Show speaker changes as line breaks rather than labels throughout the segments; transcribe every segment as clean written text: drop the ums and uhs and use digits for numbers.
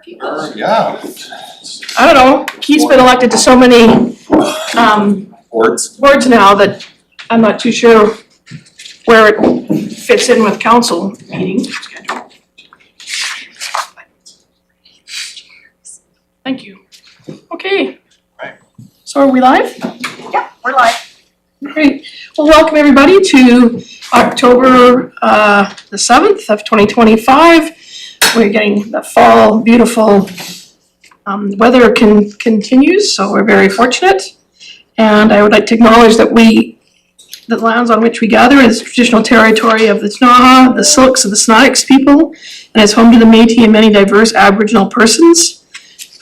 people.
Yeah.
I don't know, Keith's been elected to so many boards now that I'm not too sure where it fits in with council meeting schedule. Thank you. Okay.
Right.
So are we live?
Yeah, we're live.
Great. Well, welcome everybody to October the 7th of 2025. We're getting the fall beautiful weather continues, so we're very fortunate. And I would like to acknowledge that the lands on which we gather is traditional territory of the Ktunaxa, the Syilx, and the Snuneymuxw people, and is home to the Métis and many diverse Aboriginal persons.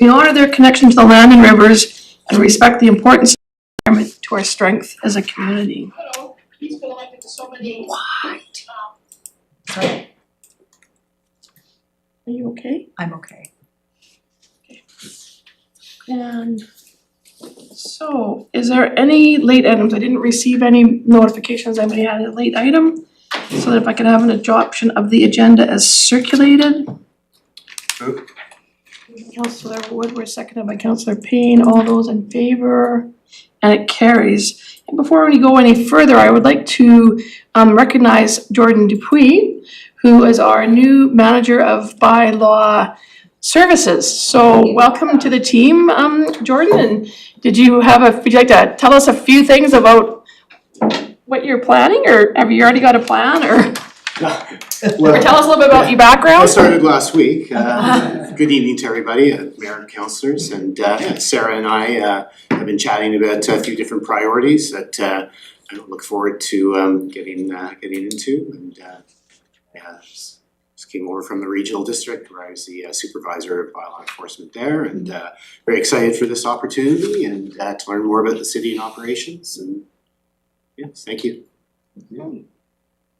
We honor their connection to the land and rivers and respect the importance of the environment to our strength as a community. Hello. He's been elected to so many. What? Sorry. Are you okay?
I'm okay.
And so, is there any late items? I didn't receive any notifications I may have a late item. So that if I could have an adoption of the agenda as circulated.
Move.
Councillor Woodward, seconded by Councillor Payne. All those in favor? And it carries. And before we go any further, I would like to recognize Jordan Dupuis, who is our new manager of bylaw services. So welcome to the team, Jordan. And would you like to tell us a few things about what you're planning, or have you already got a plan, or tell us a little bit about your background?
I started last week. Good evening to everybody, Mayor and councillors, and Sarah and I have been chatting about a few different priorities that I look forward to getting into, and just came over from the regional district where I was the supervisor of bylaw enforcement there, and very excited for this opportunity and to learn more about the city and operations. And yes, thank you.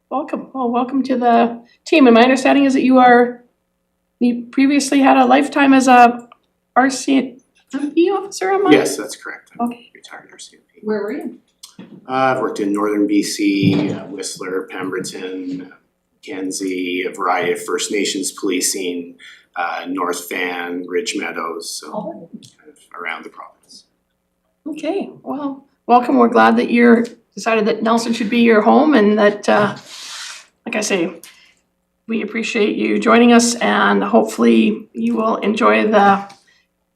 Welcome. Well, welcome to the team. And my understanding is that you previously had a lifetime as a RCMP officer, am I?
Yes, that's correct. I'm
Okay.
retired RCMP.
Where were you?
I've worked in northern BC, Whistler, Pemberton, Mackenzie, a variety of First Nations policing, North Van, Ridge Meadows, so kind of around the province.
Okay. Well, welcome. We're glad that you're decided that Nelson should be your home, and that, like I say, we appreciate you joining us, and hopefully you will enjoy the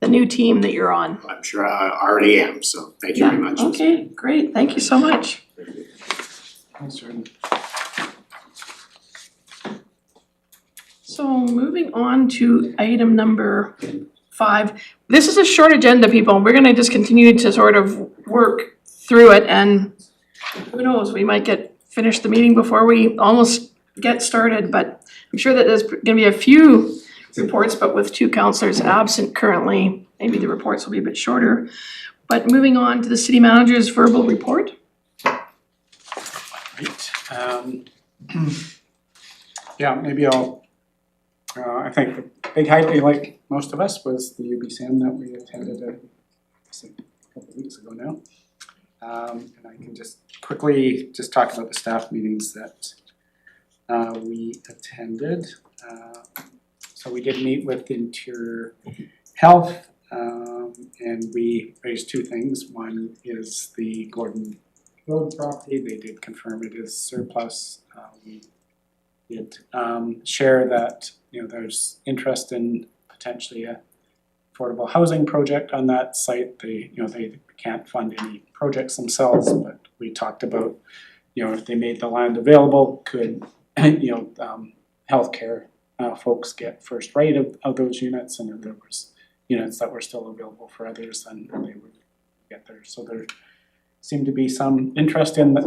new team that you're on.
I'm sure I already am, so thank you very much.
Okay, great. Thank you so much.
Thanks, Jordan.
So moving on to item number 5. This is a short agenda, people. We're gonna just continue to sort of work through it, and who knows, we might finish the meeting before we almost get started, but I'm sure that there's gonna be a few reports, but with 2 councillors absent currently, maybe the reports will be a bit shorter. But moving on to the city manager's verbal report.
Right. Yeah, maybe I think the big highlight, like most of us, was the UBCM that we attended a couple of weeks ago now. And I can just quickly talk about the staff meetings that we attended. So we did meet with Interior Health, and we raised 2 things. One is the Gordon Road property. They did confirm it is surplus. We did share that there's interest in potentially a affordable housing project on that site. They can't fund any projects themselves, but we talked about if they made the land available, could healthcare folks get first right of those units, and if there was units that were still available for others, then they would get there. So there seemed to be some interest in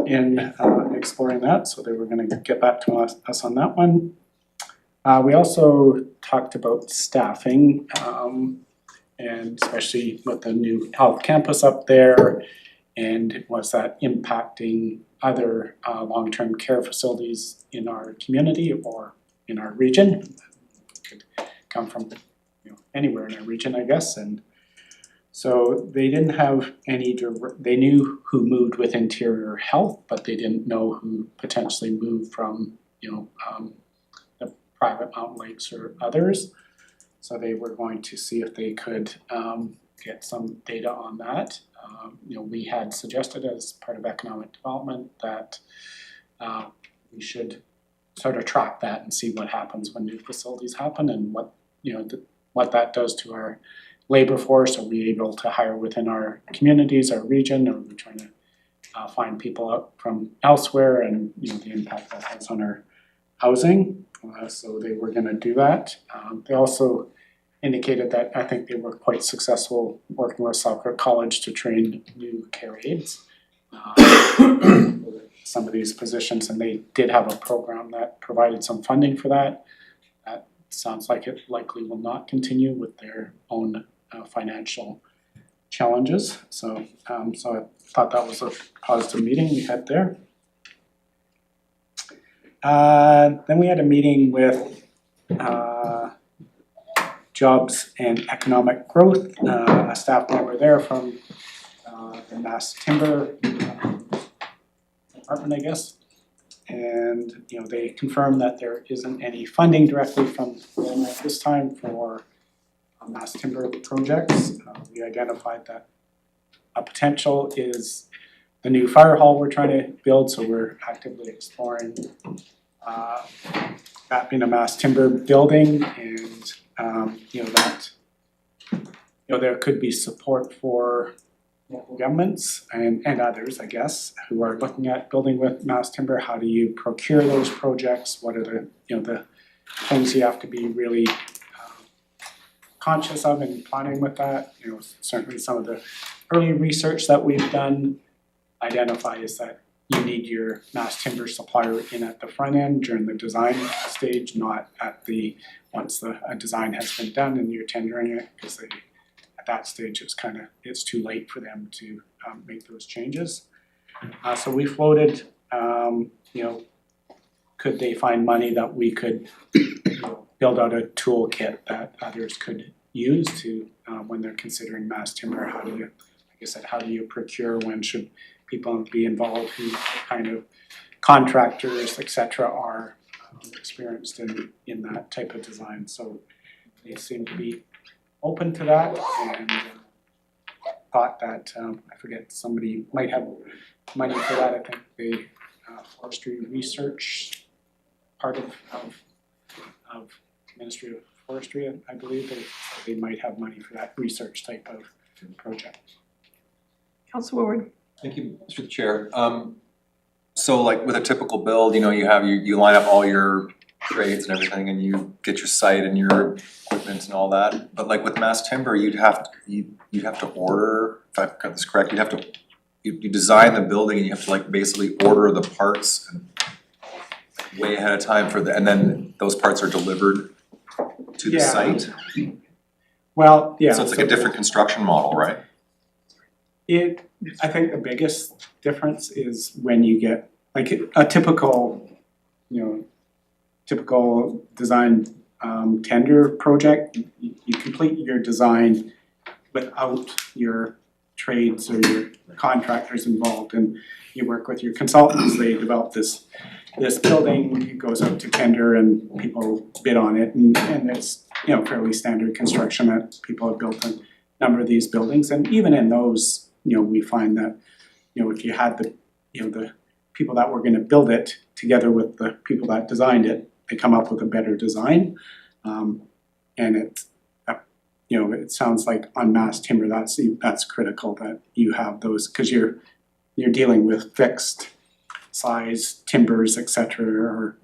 exploring that, so they were going to get back to us on that one. We also talked about staffing, and especially with the new health campus up there, and was that impacting other long-term care facilities in our community or in our region. It could come from anywhere in our region, I guess. And so they didn't have any they knew who moved with Interior Health, but they didn't know who potentially moved from the private Mountain Lakes or others. So they were going to see if they could get some data on that. We had suggested as part of economic development that we should sort of track that and see what happens when new facilities happen and what that does to our labor force. Are we able to hire within our communities, our region, or are we trying to find people up from elsewhere, and the impact that has on our housing. So they were gonna do that. They also indicated that I think they were quite successful working with Selkirk College to train new care aides. Some of these positions, and they did have a program that provided some funding for that. That sounds like it likely will not continue with their own financial challenges. So I thought that was a positive meeting we had there. Then we had a meeting with Jobs and Economic Growth, a staff member there from the Mass Timber Department, I guess. And they confirmed that there isn't any funding directly from them at this time for mass timber projects. We identified that a potential is the new fire hall we're trying to build, so we're actively exploring that being a mass timber building, and there could be support for local governments and others, I guess, who are looking at building with mass timber. How do you procure those projects? What are the things you have to be really conscious of in planning with that? Certainly some of the early research that we've done identifies that you need your mass timber supplier in at the front end during the design stage, not at once a design has been done and you're tendering it, because at that stage it's too late for them to make those changes. So we floated, could they find money that we could build out a toolkit that others could use to when they're considering mass timber. How do you procure? When should people be involved? Who kind of contractors, etc., are experienced in that type of design? So they seem to be open to that, and thought that I forget, somebody might have money for that. I think the forestry research part of Ministry of Forestry, I believe they might have money for that research type of project.
Councilor Ward.
Thank you, Mr. Chair. So like with a typical build, you line up all your trades and everything, and you get your site and your equipment and all that. But like with mass timber, you'd have to order. If I've got this correct, you design the building and you have to basically order the parts way ahead of time and then those parts are delivered to the site.
Well, yeah.
So it's like a different construction model, right?
I think the biggest difference is when you get a typical design tender project. You complete your design without your trades or your contractors involved, and you work with your consultants. They develop this building. It goes out to tender, and people bid on it, and it's fairly standard construction that people have built a number of these buildings. And even in those, we find that if you had the people that were going to build it together with the people that designed it, they come up with a better design. And it sounds like on mass timber that's critical that you have those, because you're dealing with fixed size timbers, etc., or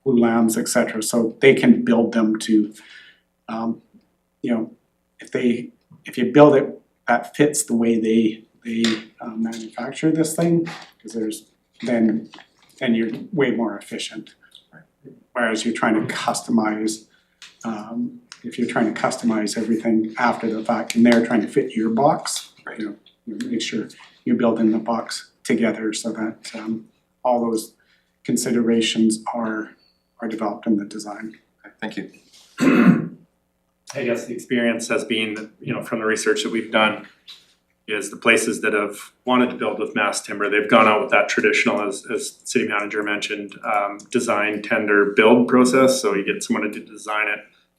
lambs, etc. So they can build them to, if you build it that fits the way they manufacture this thing, because then you're way more efficient. Whereas you're trying to customize, if you're trying to customize everything after the fact, and they're trying to fit your box, make sure you're building the box together so that all those considerations are developed in the design.
Thank you.
I guess the experience has been, from the research that we've done, is the places that have wanted to build with mass timber, they've gone out with that traditional, as city manager mentioned, design, tender, build process. So you get someone to design it,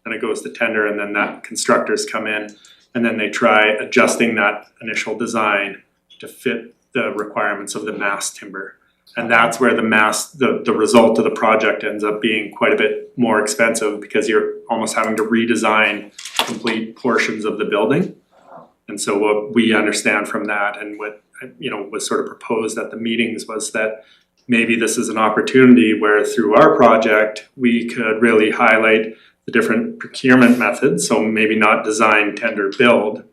and it goes to tender, and then that constructors come in and then they try adjusting that initial design to fit the requirements of the mass timber. And that's where the result of the project ends up being quite a bit more expensive, because you're almost having to redesign complete portions of the building. And so what we understand from that, and what was sort of proposed at the meetings, was that maybe this is an opportunity where through our project, we could really highlight the different procurement methods. So maybe not design, tender, build,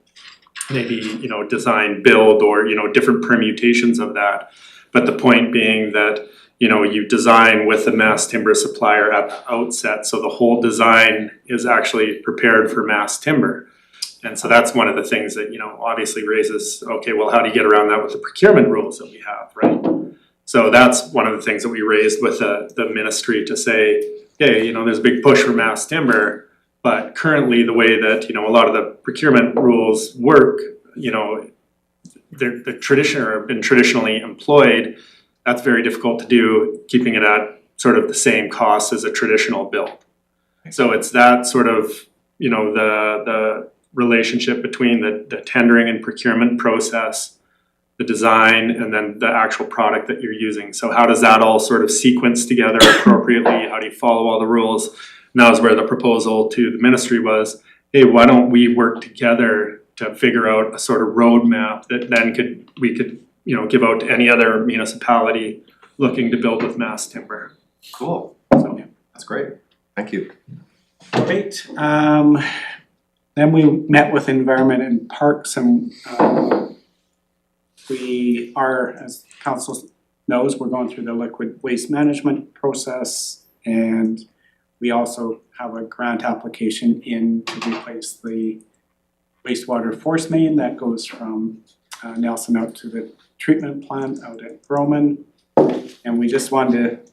maybe, design, build, or, different permutations of that. But the point being that, you design with the mass timber supplier at the outset, so the whole design is actually prepared for mass timber. And so that's one of the things that, obviously raises, okay, well, how do you get around that with the procurement rules that we have, right? So that's one of the things that we raised with the ministry to say, hey, there's a big push for mass timber, but currently the way that, a lot of the procurement rules work, they're been traditionally employed. That's very difficult to do, keeping it at sort of the same cost as a traditional build. So it's that sort of, the relationship between the tendering and procurement process, the design, and then the actual product that you're using. So how does that all sort of sequence together appropriately? How do you follow all the rules? And that was where the proposal to the ministry was, hey, why don't we work together to figure out a sort of roadmap that then we could give out to any other municipality looking to build with mass timber.
Cool,
So
that's great, thank you.
Great. Then we met with Environment and Parks, and we are, as council knows, we're going through the liquid waste management process, and we also have a grant application in to replace the wastewater force main that goes from Nelson out to the treatment plant out at Broman. And we just wanted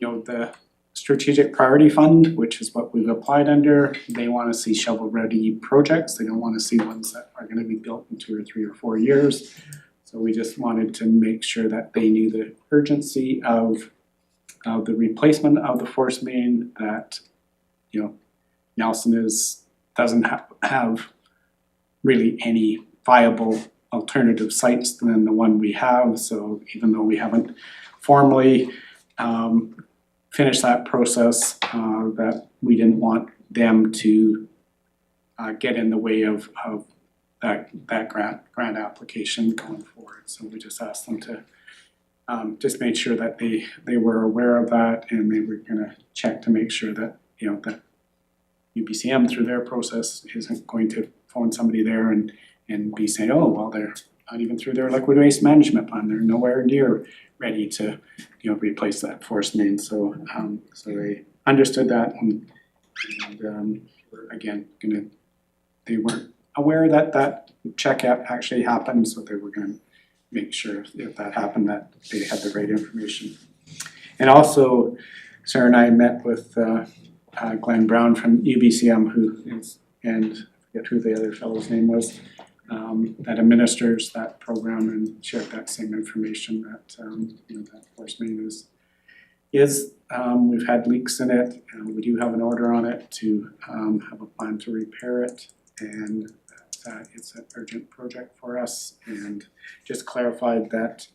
to, the strategic priority fund, which is what we've applied under, they want to see shovel-ready projects. They don't want to see ones that are going to be built in 2 or 3 or 4 years. So we just wanted to make sure that they knew the urgency of the replacement of the force main, that Nelson doesn't have really any viable alternative sites than the one we have. So even though we haven't formally finished that process, that we didn't want them to get in the way of that grant application going forward. So we just asked them to just make sure that they were aware of that, and they were gonna check to make sure that that UBCM through their process isn't going to phone somebody there and be saying, oh, well, they're not even through their liquid waste management plan, they're nowhere near ready to replace that force main. So so they understood that, and we're again they weren't aware that check actually happened, so they were gonna make sure if that happened that they had the right information. And also Sarah and I met with Glenn Brown from UBCM, who is, and I forget who the other fellow's name was, that administers that program, and shared that same information that that force main is we've had leaks in it, and we do have an order on it to have a plan to repair it, and it's an urgent project for us. And just clarified that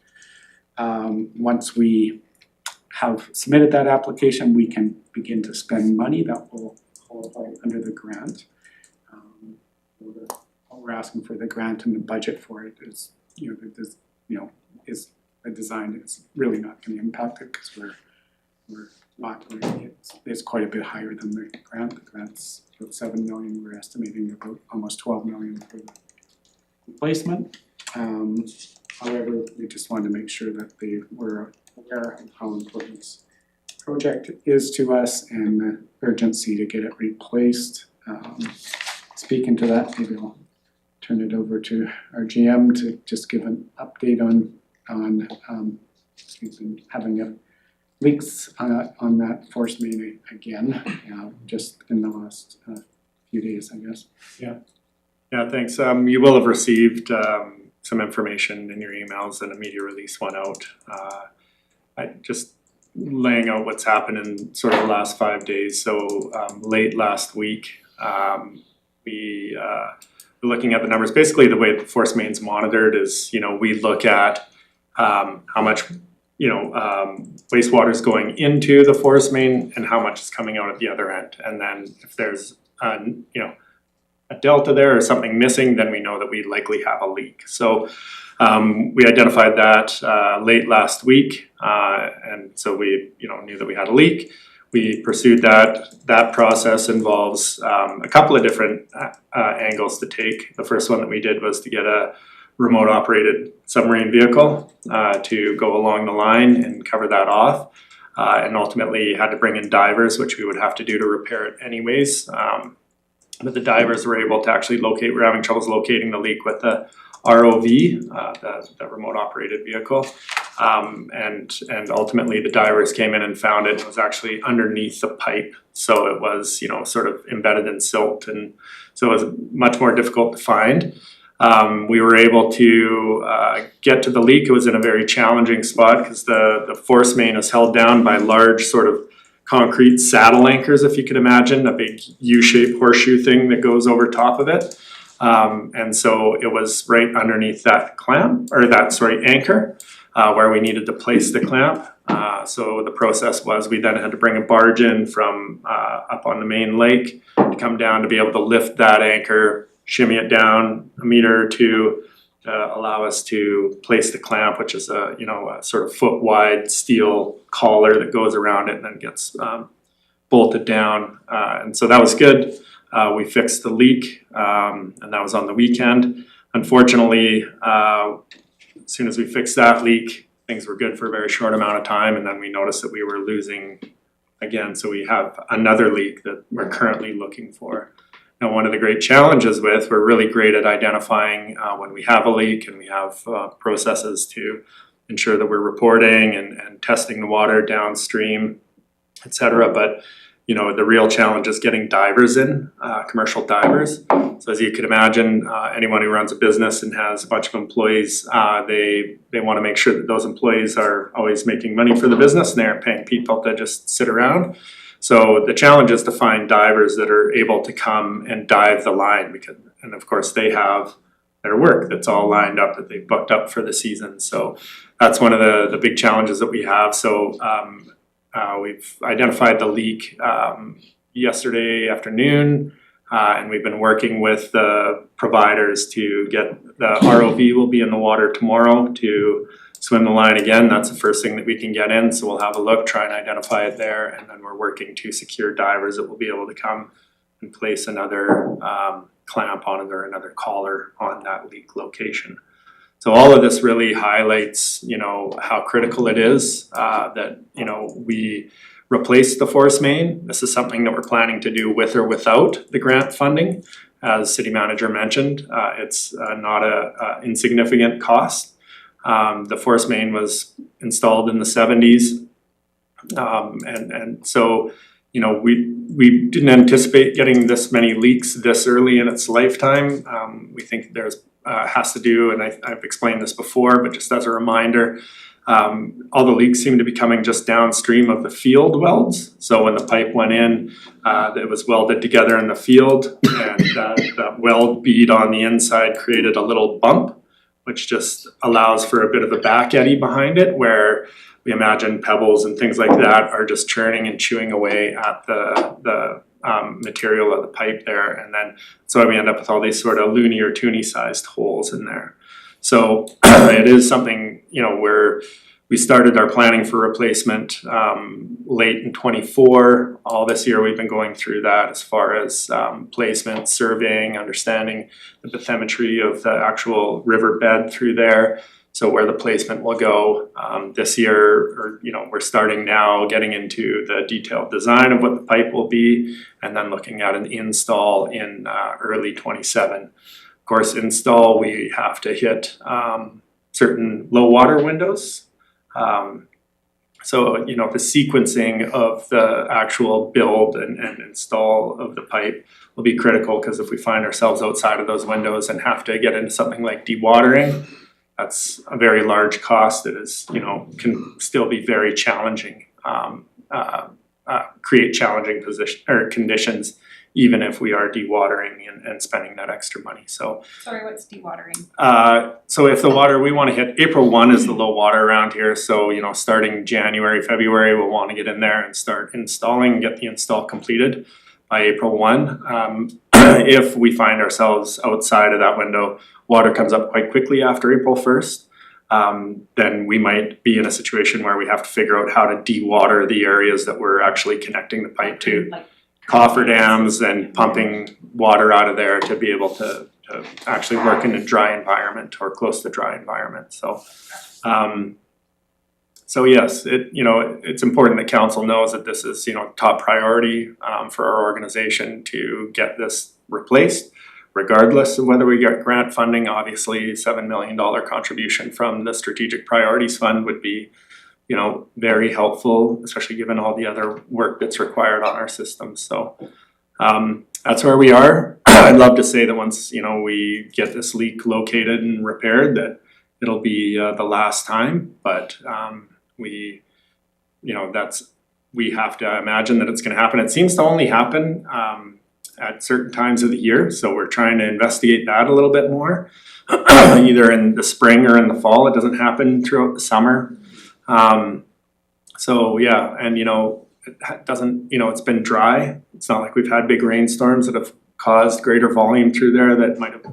once we have submitted that application, we can begin to spend money that will qualify under the grant. What we're asking for the grant and the budget for it is, is a design that's really not going to impact it, because we're not really, it's quite a bit higher than the grant. The grant's about 7 million. We're estimating about almost 12 million for the replacement. However, we just wanted to make sure that they were aware of how important this project is to us and the urgency to get it replaced. Speaking to that, maybe I'll turn it over to our GM to just give an update on we've been having leaks on that force main again, just in the last few days, I guess.
Yeah, thanks. You will have received some information in your emails, and a media release went out. laying out what's happened in sort of the last 5 days. So late last week, we were looking at the numbers. Basically, the way the force main's monitored is, we look at how much wastewater is going into the force main and how much is coming out at the other end. And then if there's a delta there or something missing, then we know that we likely have a leak. So we identified that late last week, and so we knew that we had a leak. We pursued that. That process involves a couple of different angles to take. The first one that we did was to get a remote operated submarine vehicle to go along the line and cover that off, and ultimately had to bring in divers, which we would have to do to repair it anyways. But the divers were able to actually locate, we're having troubles locating the leak with the ROV, the remote operated vehicle. And ultimately the divers came in and found it was actually underneath the pipe. So it was, sort of embedded in silt, and so it was much more difficult to find. We were able to get to the leak. It was in a very challenging spot because the force main is held down by large sort of concrete saddle anchors, if you could imagine, a big U-shaped horseshoe thing that goes over top of it. And so it was right underneath that clamp, or anchor, where we needed to place the clamp. So the process was we then had to bring a barge in from up on the main lake to come down to be able to lift that anchor, shimmy it down a meter or two to allow us to place the clamp, which is a sort of foot wide steel collar that goes around it and then gets bolted down. And so that was good. We fixed the leak, and that was on the weekend. Unfortunately, as soon as we fixed that leak, things were good for a very short amount of time, and then we noticed that we were losing again. So we have another leak that we're currently looking for. Now, one of the great challenges we're really great at identifying when we have a leak, and we have processes to ensure that we're reporting and testing the water downstream, et cetera. But the real challenge is getting divers in, commercial divers. So as you can imagine, anyone who runs a business and has a bunch of employees, they want to make sure that those employees are always making money for the business and they aren't paying people to just sit around. So the challenge is to find divers that are able to come and dive the line, and of course they have their work that's all lined up that they've booked up for the season. So that's one of the big challenges that we have. So we've identified the leak yesterday afternoon, and we've been working with the providers to get the ROV will be in the water tomorrow to swim the line again. That's the first thing that we can get in, so we'll have a look, try and identify it there, and then we're working to secure divers that will be able to come and place another clamp on it or another collar on that leak location. So all of this really highlights, how critical it is that, we replace the force main. This is something that we're planning to do with or without the grant funding. As City Manager mentioned, it's not a insignificant cost. The force main was installed in the 70s. And so, we didn't anticipate getting this many leaks this early in its lifetime. We think there's has to do, and I've explained this before, but just as a reminder, all the leaks seem to be coming just downstream of the field welds. So when the pipe went in, it was welded together in the field, and that weld bead on the inside created a little bump, which just allows for a bit of a back eddy behind it, where we imagine pebbles and things like that are just churning and chewing away at the material of the pipe there, and then so we end up with all these sort of loony or toony sized holes in there. So it is something, where we started our planning for replacement late in 24. All this year we've been going through that as far as placement, surveying, understanding the bathymetry of the actual riverbed through there. So where the placement will go this year, we're starting now getting into the detailed design of what the pipe will be, and then looking at an install in early 27. Of course, install, we have to hit certain low water windows. So, the sequencing of the actual build and install of the pipe will be critical, because if we find ourselves outside of those windows and have to get into something like dewatering, that's a very large cost that is, can still be very challenging create challenging conditions, even if we are dewatering and spending that extra money, so.
Sorry, what's dewatering?
So if the water, we wanna hit, April 1 is the low water around here, so starting January, February, we'll wanna get in there and start installing, get the install completed by April 1. If we find ourselves outside of that window, water comes up quite quickly after April 1st, then we might be in a situation where we have to figure out how to dewater the areas that we're actually connecting the pipe to.
Like,
Cofferdams and pumping water out of there to be able to actually work in a dry environment or close to dry environment, so. So yes, it's important that council knows that this is, top priority, for our organization to get this replaced. Regardless of whether we get grant funding, obviously $7 million contribution from the Strategic Priorities Fund would be, very helpful, especially given all the other work that's required on our system, so. That's where we are. I'd love to say that once, we get this leak located and repaired, that it'll be the last time, but we have to imagine that it's gonna happen. It seems to only happen at certain times of the year, so we're trying to investigate that a little bit more. Either in the spring or in the fall, it doesn't happen throughout the summer. So yeah, and it doesn't, it's been dry. It's not like we've had big rainstorms that have caused greater volume through there that might have,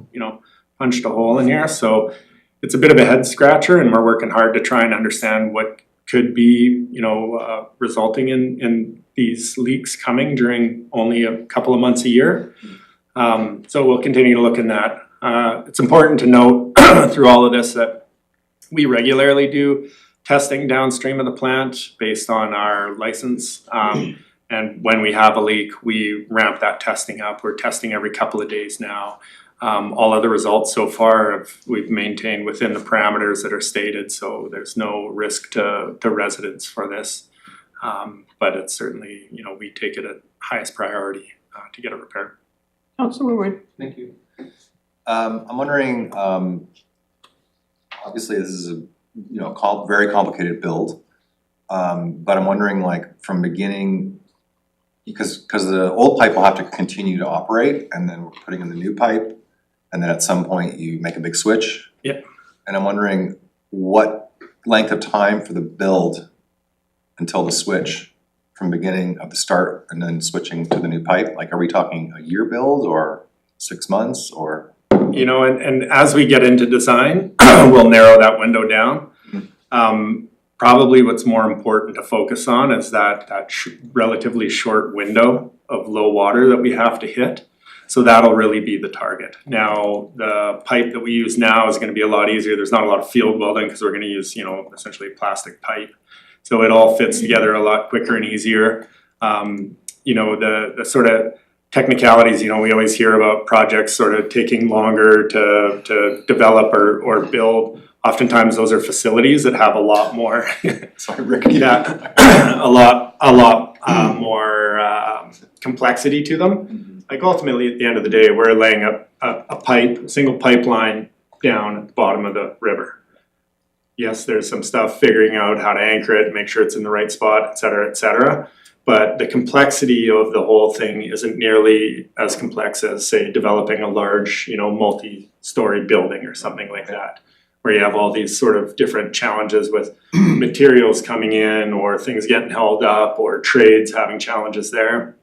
punched a hole in here. So it's a bit of a head scratcher, and we're working hard to try and understand what could be, resulting in these leaks coming during only a couple of months a year. So we'll continue to look in that. It's important to note through all of this that we regularly do testing downstream of the plant based on our license. And when we have a leak, we ramp that testing up. We're testing every couple of days now. All of the results so far we've maintained within the parameters that are stated, so there's no risk to residents for this. But it's certainly, we take it at highest priority to get it repaired.
Councilor Wood.
Thank you. I'm wondering, obviously this is a very complicated build, but I'm wondering, like, from beginning, because the old pipe will have to continue to operate, and then we're putting in the new pipe, and then at some point you make a big switch.
Yep.
And I'm wondering what length of time for the build until the switch, from beginning of the start and then switching to the new pipe. Like, are we talking a year build or 6 months or?
And as we get into design, we'll narrow that window down. Probably what's more important to focus on is that relatively short window of low water that we have to hit. So that'll really be the target. Now, the pipe that we use now is gonna be a lot easier. There's not a lot of field welding because we're gonna use, essentially plastic pipe. So it all fits together a lot quicker and easier. The sort of technicalities, we always hear about projects sort of taking longer to develop or build. Oftentimes those are facilities that have a lot more
Sorry, Rick.
a lot more complexity to them. Like, ultimately, at the end of the day, we're laying a single pipeline down at the bottom of the river. Yes, there's some stuff figuring out how to anchor it, make sure it's in the right spot, et cetera, but the complexity of the whole thing isn't nearly as complex as, say, developing a large, multi-story building or something like that, where you have all these sort of different challenges with materials coming in, or things getting held up, or trades having challenges there.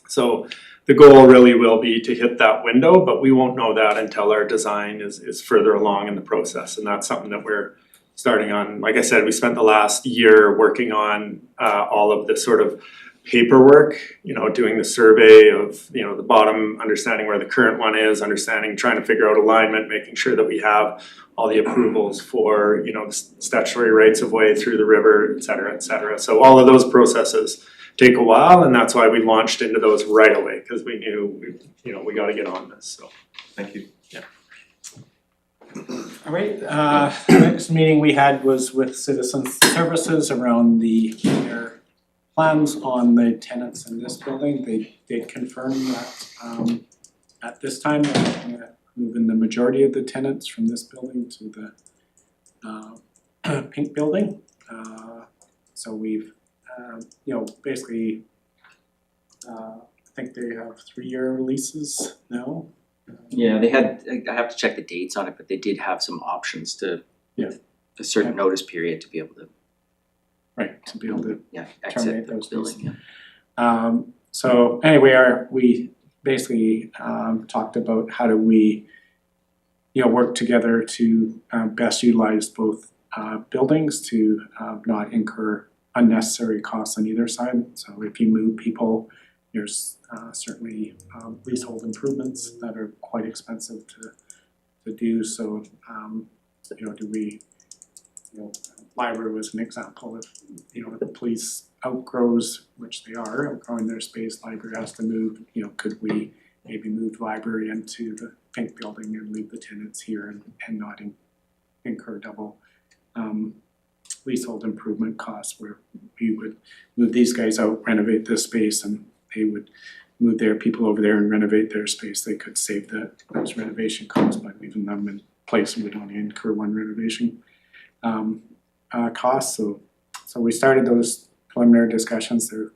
So the goal really will be to hit that window, but we won't know that until our design is further along in the process, and that's something that we're starting on. Like I said, we spent the last year working on all of the sort of paperwork, doing the survey of, the bottom, understanding where the current one is, trying to figure out alignment, making sure that we have all the approvals for, the statutory rights of way through the river, et cetera, et cetera. So all of those processes take a while, and that's why we launched into those right away, because we knew, we gotta get on this, so.
Thank you.
Yeah.
All right, the next meeting we had was with Citizen Services around their plans on the tenants in this building. They did confirm that at this time they're gonna move in the majority of the tenants from this building to the pink building. So we've basically, I think they have 3-year leases now.
Yeah, they had, I have to check the dates on it, but they did have some options to,
Yeah.
a certain notice period to be able to,
Right, to be able to
exit
terminate
the
those
building, yeah.
So anyway, we basically talked about how do we, work together to best utilize both buildings to not incur unnecessary costs on either side. So if you move people, there's certainly leasehold improvements that are quite expensive to do. So do we, library was an example. If the police outgrows, which they are, outgrowing their space, library has to move, could we maybe move library into the Pink building and leave the tenants here and not incur double leasehold improvement costs, where we would move these guys out, renovate this space, and they would move their people over there and renovate their space. They could save those renovation costs by leaving them in place, and we'd only incur one renovation cost. So we started those preliminary discussions. They're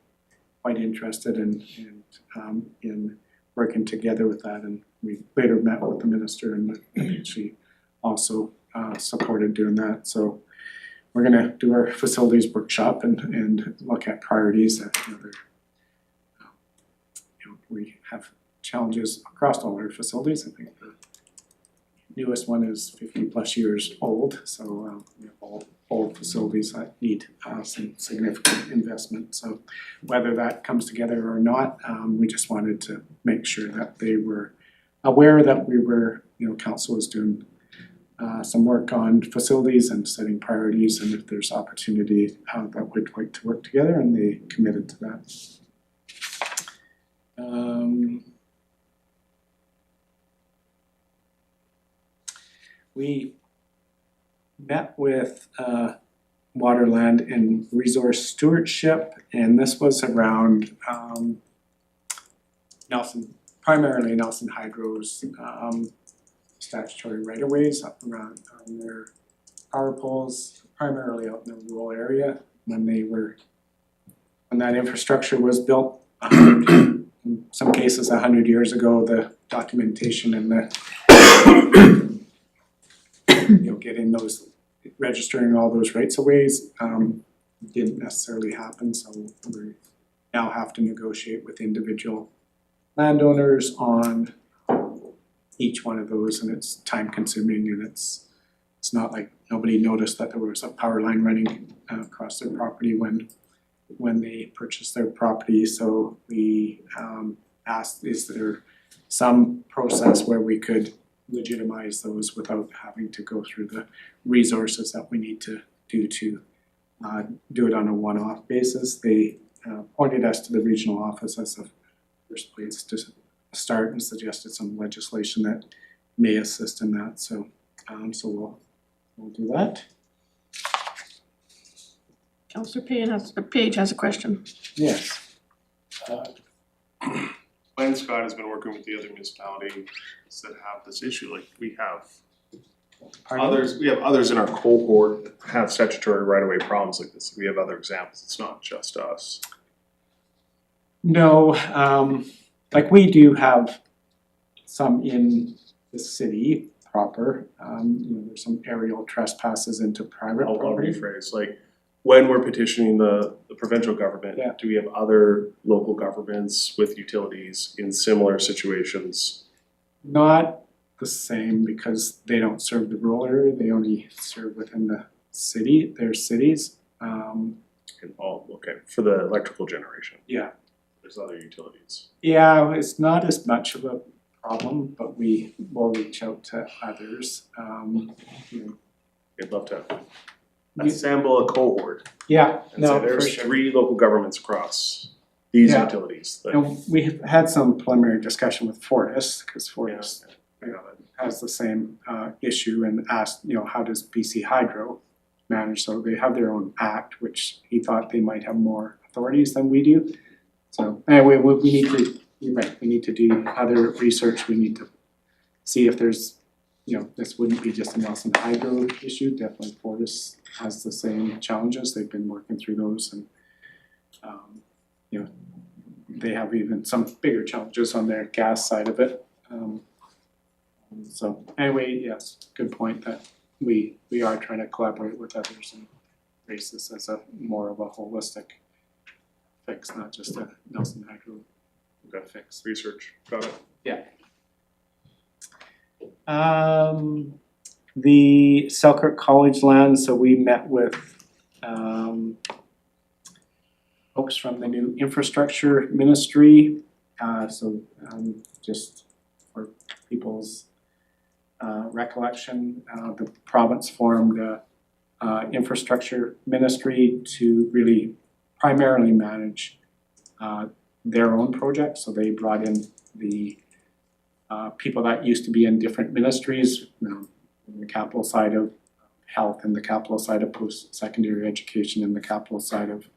quite interested in working together with that, and we later met with the minister, and she also supported doing that. So we're gonna do our facilities workshop and look at priorities that we have challenges across all our facilities. I think the newest one is 50+ years old, so we have all old facilities that need some significant investment. So whether that comes together or not, we just wanted to make sure that they were aware that we were, council was doing some work on facilities and setting priorities, and if there's opportunity that we'd like to work together, and they committed to that. We met with Waterland and Resource Stewardship, and this was around primarily Nelson Hydro's statutory right-of-ways up around their power poles, primarily out in the rural area. When that infrastructure was built, in some cases 100 years ago, the documentation and the getting those, registering all those rights of ways didn't necessarily happen. So we now have to negotiate with individual landowners on each one of those, and it's time consuming, and it's not like nobody noticed that there was a power line running across their property when they purchased their property. So we asked, is there some process where we could legitimize those without having to go through the resources that we need to do it on a one-off basis. They pointed us to the regional office as the first place to start, and suggested some legislation that may assist in that. So we'll do that.
Councillor Page has a question.
Yes.
Glenn Scott has been working with the other municipalities that have this issue, like we have others in our cohort that have statutory right-of-way problems like this. We have other examples, it's not just us.
No, like we do have some in the city proper. There's some aerial trespasses into private
I'll
property.
rephrase, like when we're petitioning the provincial government,
Yeah.
do we have other local governments with utilities in similar situations?
Not the same, because they don't serve the rural area, they only serve within the city, their cities.
Okay, for the electrical generation.
Yeah.
There's other utilities.
Yeah, it's not as much of a problem, but we will reach out to others.
I'd love to assemble a cohort
Yeah,
and say
no, for
there's
sure.
3 local governments across these
Yeah.
utilities that.
And we've had some preliminary discussion with Fortis, because Fortis has the same issue, and asked, how does BC Hydro manage? So they have their own act, which he thought they might have more authorities than we do. So anyway, we need to, you're right, we need to do other research. We need to see if there's, this wouldn't be just a Nelson Hydro issue. Definitely Fortis has the same challenges. They've been working through those, and you know, they have even some bigger challenges on their gas side of it. So anyway, yes, good point that we are trying to collaborate with others and raise this as a more of a holistic fix, not just a Nelson Hydro fix.
Research, got it.
The Selkirk College land, so we met with folks from the new infrastructure ministry. Just for people's recollection, the province formed a infrastructure ministry to really primarily manage their own projects. So they brought in the people that used to be in different ministries, the capital side of health and the capital side of post-secondary education and the capital side of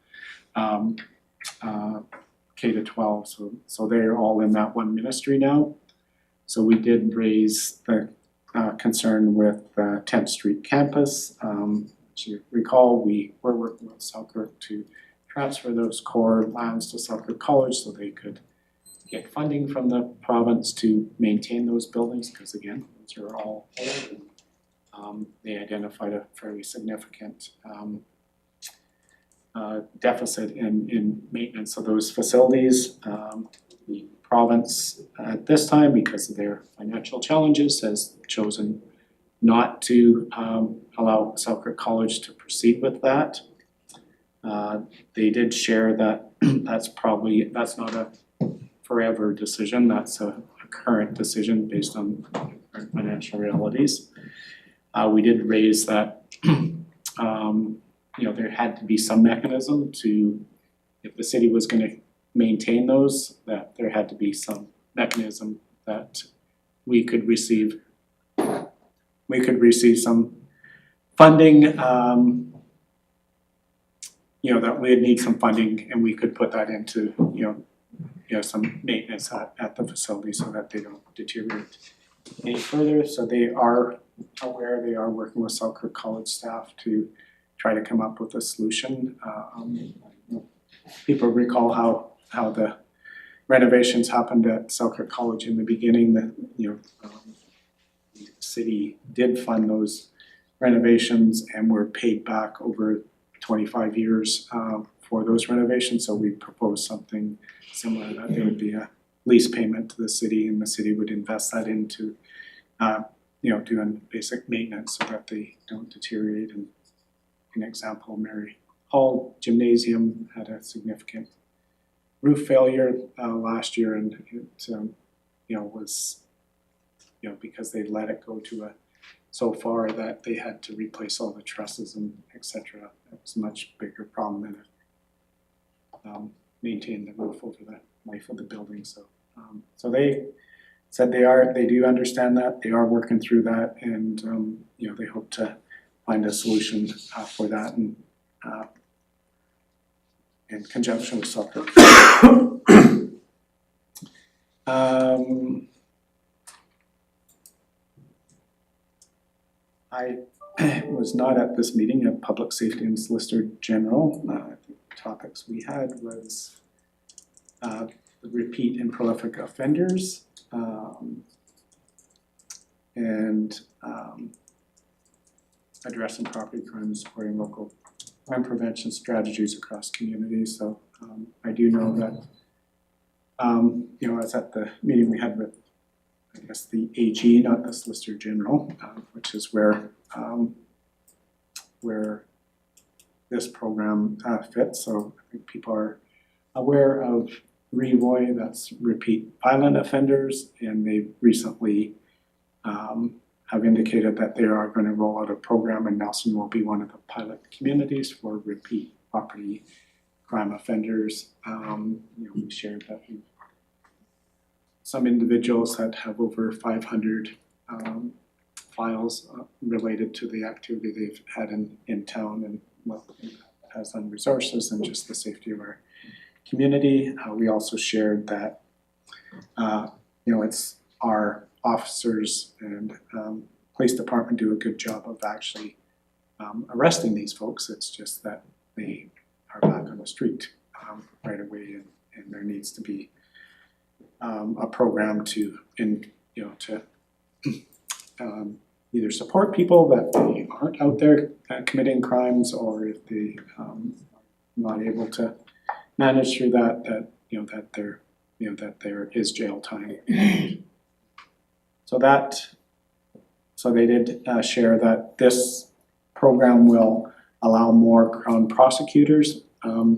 K-12. So they're all in that one ministry now. So we did raise the concern with 10th Street campus. As you recall, we were working with Selkirk to transfer those core lands to Selkirk College so they could get funding from the province to maintain those buildings, because again, those are all old. They identified a fairly significant deficit in maintenance of those facilities. The province at this time, because of their financial challenges, has chosen not to allow Selkirk College to proceed with that. They did share that that's not a forever decision, that's a current decision based on current financial realities. We did raise that there had to be some mechanism to, if the city was gonna maintain those, that there had to be some mechanism that we could receive some funding, that we'd need some funding and we could put that into, some maintenance at the facility so that they don't deteriorate any further. So they are aware, they are working with Selkirk College staff to try to come up with a solution. People recall how the renovations happened at Selkirk College in the beginning, that the city did fund those renovations and were paid back over 25 years for those renovations. So we proposed something similar, that there would be a lease payment to the city and the city would invest that into doing basic maintenance so that they don't deteriorate. And an example, Mary Hall Gymnasium had a significant roof failure last year, and it was because they let it go to so far that they had to replace all the trusses and etc. It was a much bigger problem than maintain the roof over the life of the building. So they said they do understand that, they are working through that, and they hope to find a solution for that and in conjunction with Selkirk. I was not at this meeting of Public Safety and Solicitor General. The topics we had was the repeat and prolific offenders, and addressing property crimes, supporting local crime prevention strategies across communities. So I do know that I was at the meeting we had with, I guess, the AG, not the Solicitor General, which is where this program fits. So I think people are aware of REVOI, that's repeat violent offenders, and they recently have indicated that they are going to roll out a program, and Nelson will be one of the pilot communities for repeat property crime offenders. We shared that some individuals that have over 500 files related to the activity they've had in town, and what it has on resources and just the safety of our community. We also shared that it's our officers and police department do a good job of actually arresting these folks. It's just that they are back on the street right away, and there needs to be a program to either support people that they aren't out there committing crimes, or if they not able to manage through that there is jail time. So they did share that this program will allow more Crown prosecutors or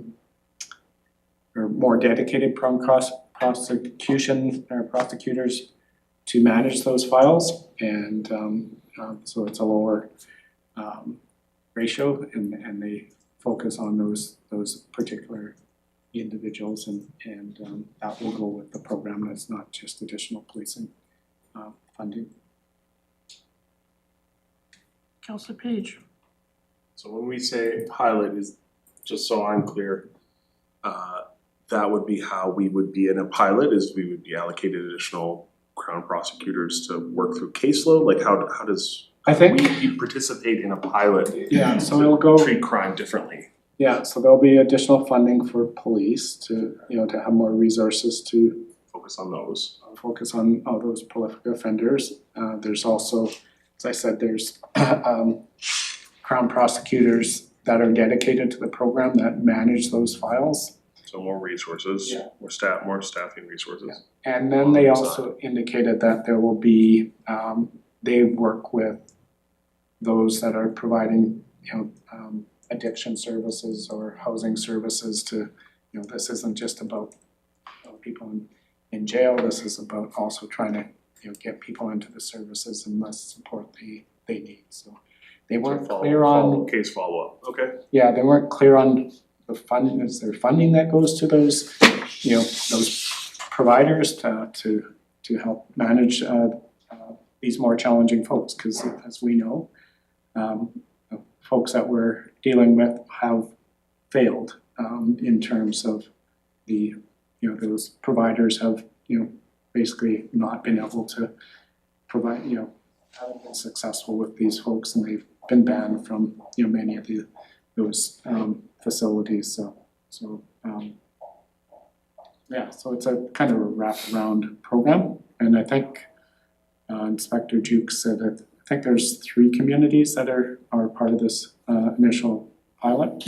more dedicated Crown prosecutors to manage those files, and so it's a lower ratio, and they focus on those particular individuals, and that will go with the program. That's not just additional policing funding.
Councillor Page.
So when we say pilot, is, just so I'm clear, that would be how we would be in a pilot, is we would be allocated additional Crown prosecutors to work through caseload? Like how does
I think,
we participate in a pilot
yeah, so it'll go,
treat crime differently?
yeah, so there'll be additional funding for police to, to have more resources to
Focus on those.
focus on all those prolific offenders. There's also, as I said, there's Crown prosecutors that are dedicated to the program that manage those files.
So more resources,
Yeah.
more staffing resources.
And then they also indicated that there will be, they work with those that are providing, addiction services or housing services to, this isn't just about people in jail, this is about also trying to, get people into the services and the support they need, so. They weren't clear on,
Case follow-up, okay.
yeah, they weren't clear on the funding, is there funding that goes to those, those providers to help manage these more challenging folks, because as we know, the folks that we're dealing with have failed in terms of the, those providers have, basically not been able to provide, haven't been successful with these folks, and they've been banned from, many of those facilities, so it's a kind of a wraparound program, and I think Inspector Juke said that I think there's 3 communities that are part of this initial pilot.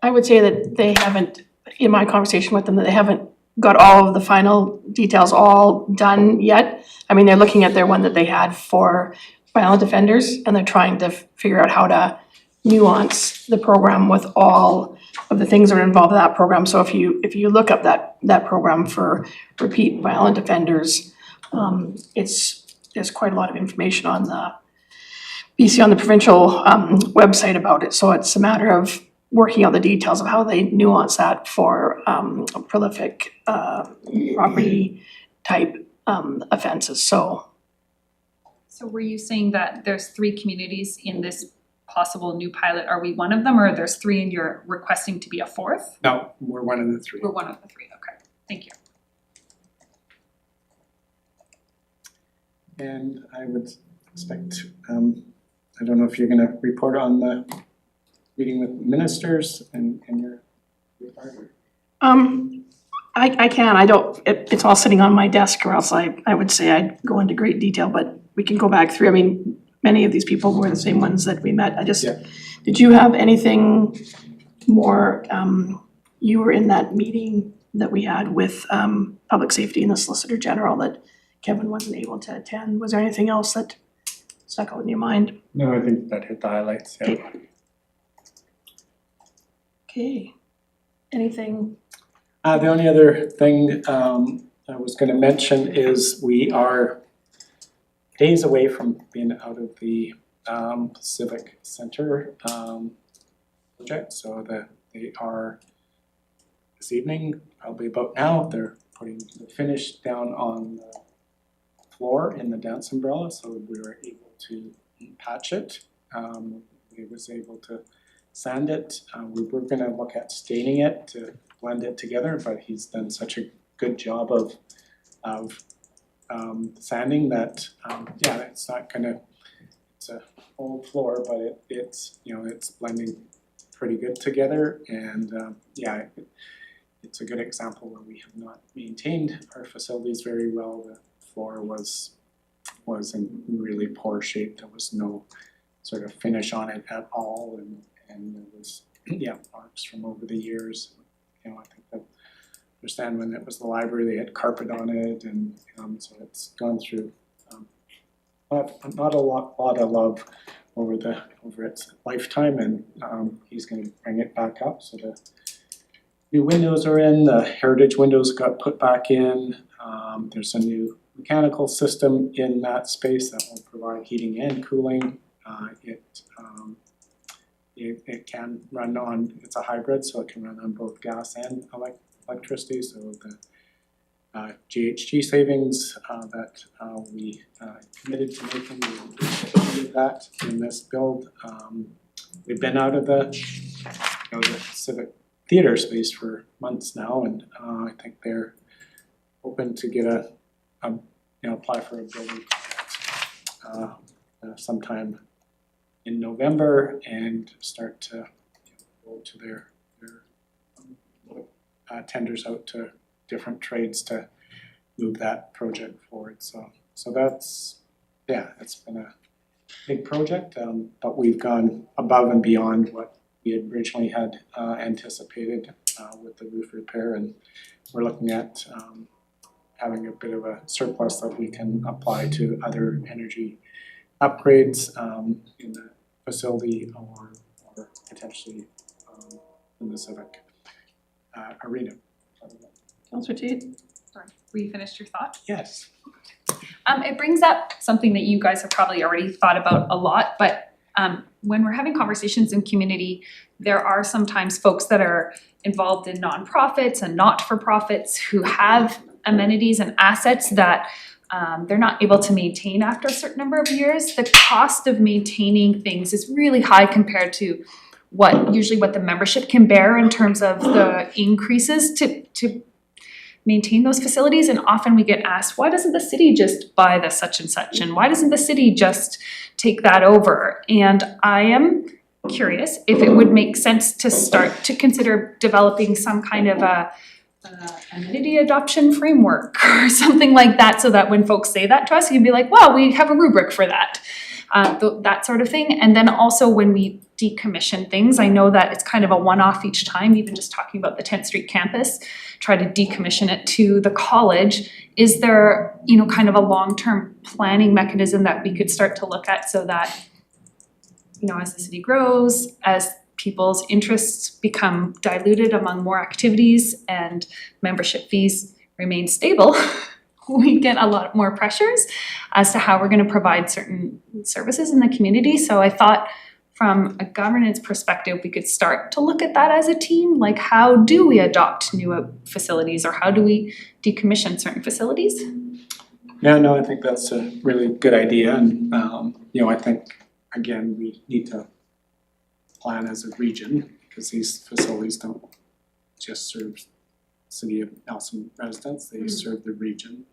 I would say that they haven't, in my conversation with them, that they haven't got all of the final details all done yet. I mean, they're looking at their one that they had for violent offenders, and they're trying to figure out how to nuance the program with all of the things that are involved in that program. So if you look up that program for repeat violent offenders, there's quite a lot of information on the BC, on the provincial website about it. So it's a matter of working out the details of how they nuance that for prolific property type offenses. So
were you saying that there's 3 communities in this possible new pilot? Are we one of them, or there's 3 and you're requesting to be a 4th?
No, we're one of the 3.
We're one of the 3, okay, thank you.
And I would expect, I don't know if you're gonna report on the meeting with ministers and your partner.
I can, I don't, it's all sitting on my desk, or else I would say I'd go into great detail, but we can go back through. I mean, many of these people were the same ones that we met. Did you have anything more, you were in that meeting that we had with public safety and the Solicitor General that Kevin wasn't able to attend. Was there anything else that stuck out in your mind?
No, I think that hit the highlights, yeah.
Okay, anything?
The only other thing I was gonna mention is we are days away from being out of the Civic Center project, so that they are this evening, probably about now, they're putting the finish down on the floor in the dance umbrella, so we were able to patch it. We was able to sand it. We were gonna look at staining it to blend it together, but he's done such a good job of sanding that, it's not gonna, it's a old floor, but it's, it's blending pretty good together, and yeah, it's a good example where we have not maintained our facilities very well. The floor was in really poor shape. There was no sort of finish on it at all, and there was marks from over the years. You know, I think that understand when it was the library, they had carpet on it, and so it's gone through not a lot of love over its lifetime, and he's gonna bring it back up. So the new windows are in, the heritage windows got put back in. There's a new mechanical system in that space that will provide heating and cooling. It can run on, it's a hybrid, so it can run on both gas and electricity, so the GHG savings that we committed to making, we did that in this build. We've been out of the civic theater space for months now, and I think they're hoping to get apply for a building sometime in November and start to go to their tenders out to different trades to move that project forward. So that's, it's been a big project, but we've gone above and beyond what we had originally had anticipated with the roof repair, and we're looking at having a bit of a surplus that we can apply to other energy upgrades in the facility or potentially in the civic arena.
Councillor Tate?
Sorry, were you finished your thought?
Yes.
It brings up something that you guys have probably already thought about a lot, but when we're having conversations in community, there are sometimes folks that are involved in nonprofits and not-for-profits who have amenities and assets that they're not able to maintain after a certain number of years. The cost of maintaining things is really high compared to what the membership can bear in terms of the increases to maintain those facilities. And often we get asked, why doesn't the city just buy the such and such? And why doesn't the city just take that over? And I am curious if it would make sense to start to consider developing some kind of a amenity adoption framework or something like that, so that when folks say that to us, you can be like, wow, we have a rubric for that. That sort of thing. And then also when we decommission things, I know that it's kind of a one-off each time, even just talking about the 10th Street campus, try to decommission it to the college. Is there, kind of a long-term planning mechanism that we could start to look at so that, as the city grows, as people's interests become diluted among more activities and membership fees remain stable, we get a lot more pressures as to how we're going to provide certain services in the community. So I thought from a governance perspective, we could start to look at that as a team. Like, how do we adopt new facilities, or how do we decommission certain facilities?
Yeah, no, I think that's a really good idea, and I think again we need to plan as a region, because these facilities don't just serve City of Nelson residents, they serve the region.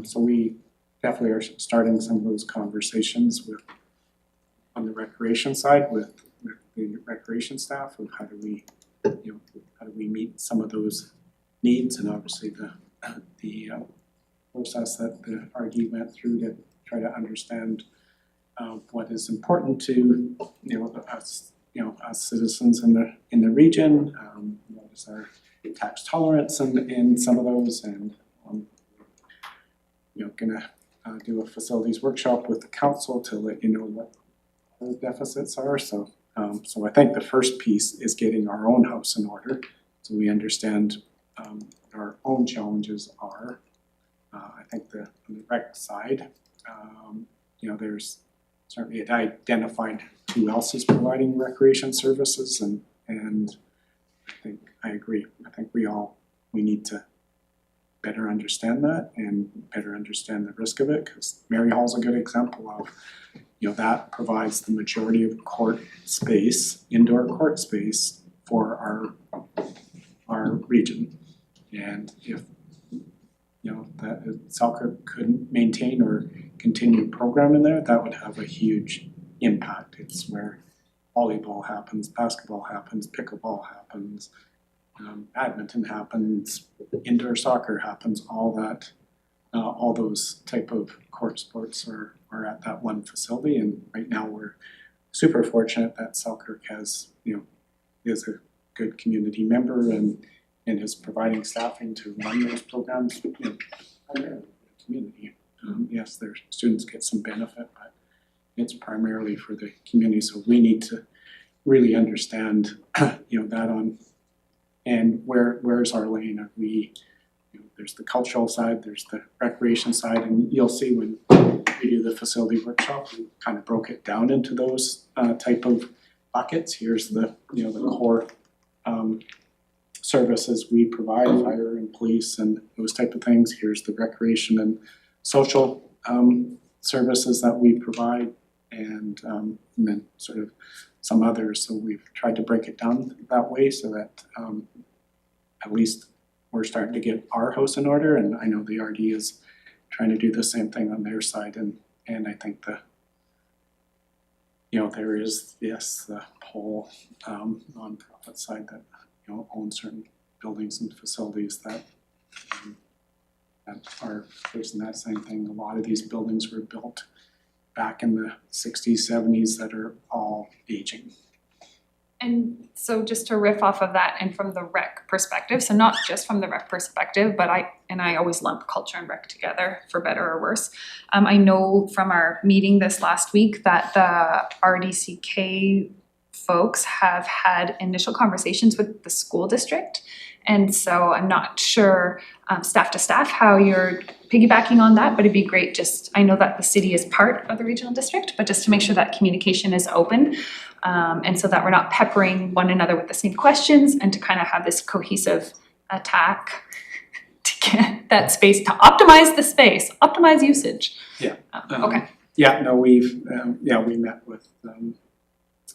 So we definitely are starting some of those conversations on the recreation side with the recreation staff of how do we meet some of those needs, and obviously the process that the RD went through to try to understand what is important to us citizens in the region, what is our tax tolerance in some of those, and gonna do a facilities workshop with the council to let you know what those deficits are. So I think the first piece is getting our own house in order, so we understand what our own challenges are. I think on the rec side, there's certainly identified who else is providing recreation services, and I agree. I think we need to better understand that and better understand the risk of it, because Mary Hall's a good example of, that provides the majority of court space, indoor court space for our region. And if that Selkirk couldn't maintain or continue programming there, that would have a huge impact. It's where volleyball happens, basketball happens, pickleball happens, badminton happens, indoor soccer happens, all that. All those type of court sports are at that one facility, and right now we're super fortunate that Selkirk has, is a good community member and is providing staffing to run those programs, primarily in the community. Yes, their students get some benefit, but it's primarily for the community, so we need to really understand, that on, and where's our lane? Are we, there's the cultural side, there's the recreation side, and you'll see when we do the facility workshop, we kind of broke it down into those type of buckets. Here's the, the core services we provide, fire and police and those type of things. Here's the recreation and social services that we provide, and then sort of some others. So we've tried to break it down that way so that at least we're starting to get our house in order, and I know the RD is trying to do the same thing on their side, and I think there is, yes, the whole nonprofit side that owns certain buildings and facilities that are facing that same thing. A lot of these buildings were built back in the 60s, 70s that are all aging.
And so just to riff off of that and from the rec perspective, so not just from the rec perspective, but I always lump culture and rec together for better or worse. I know from our meeting this last week that the RDCK folks have had initial conversations with the school district. And so I'm not sure staff to staff how you're piggybacking on that, but it'd be great I know that the city is part of the regional district, but just to make sure that communication is open. And so that we're not peppering one another with the same questions, and to kind of have this cohesive attack to get that space, to optimize the space, optimize usage.
Yeah.
Okay.
Yeah, no, we met with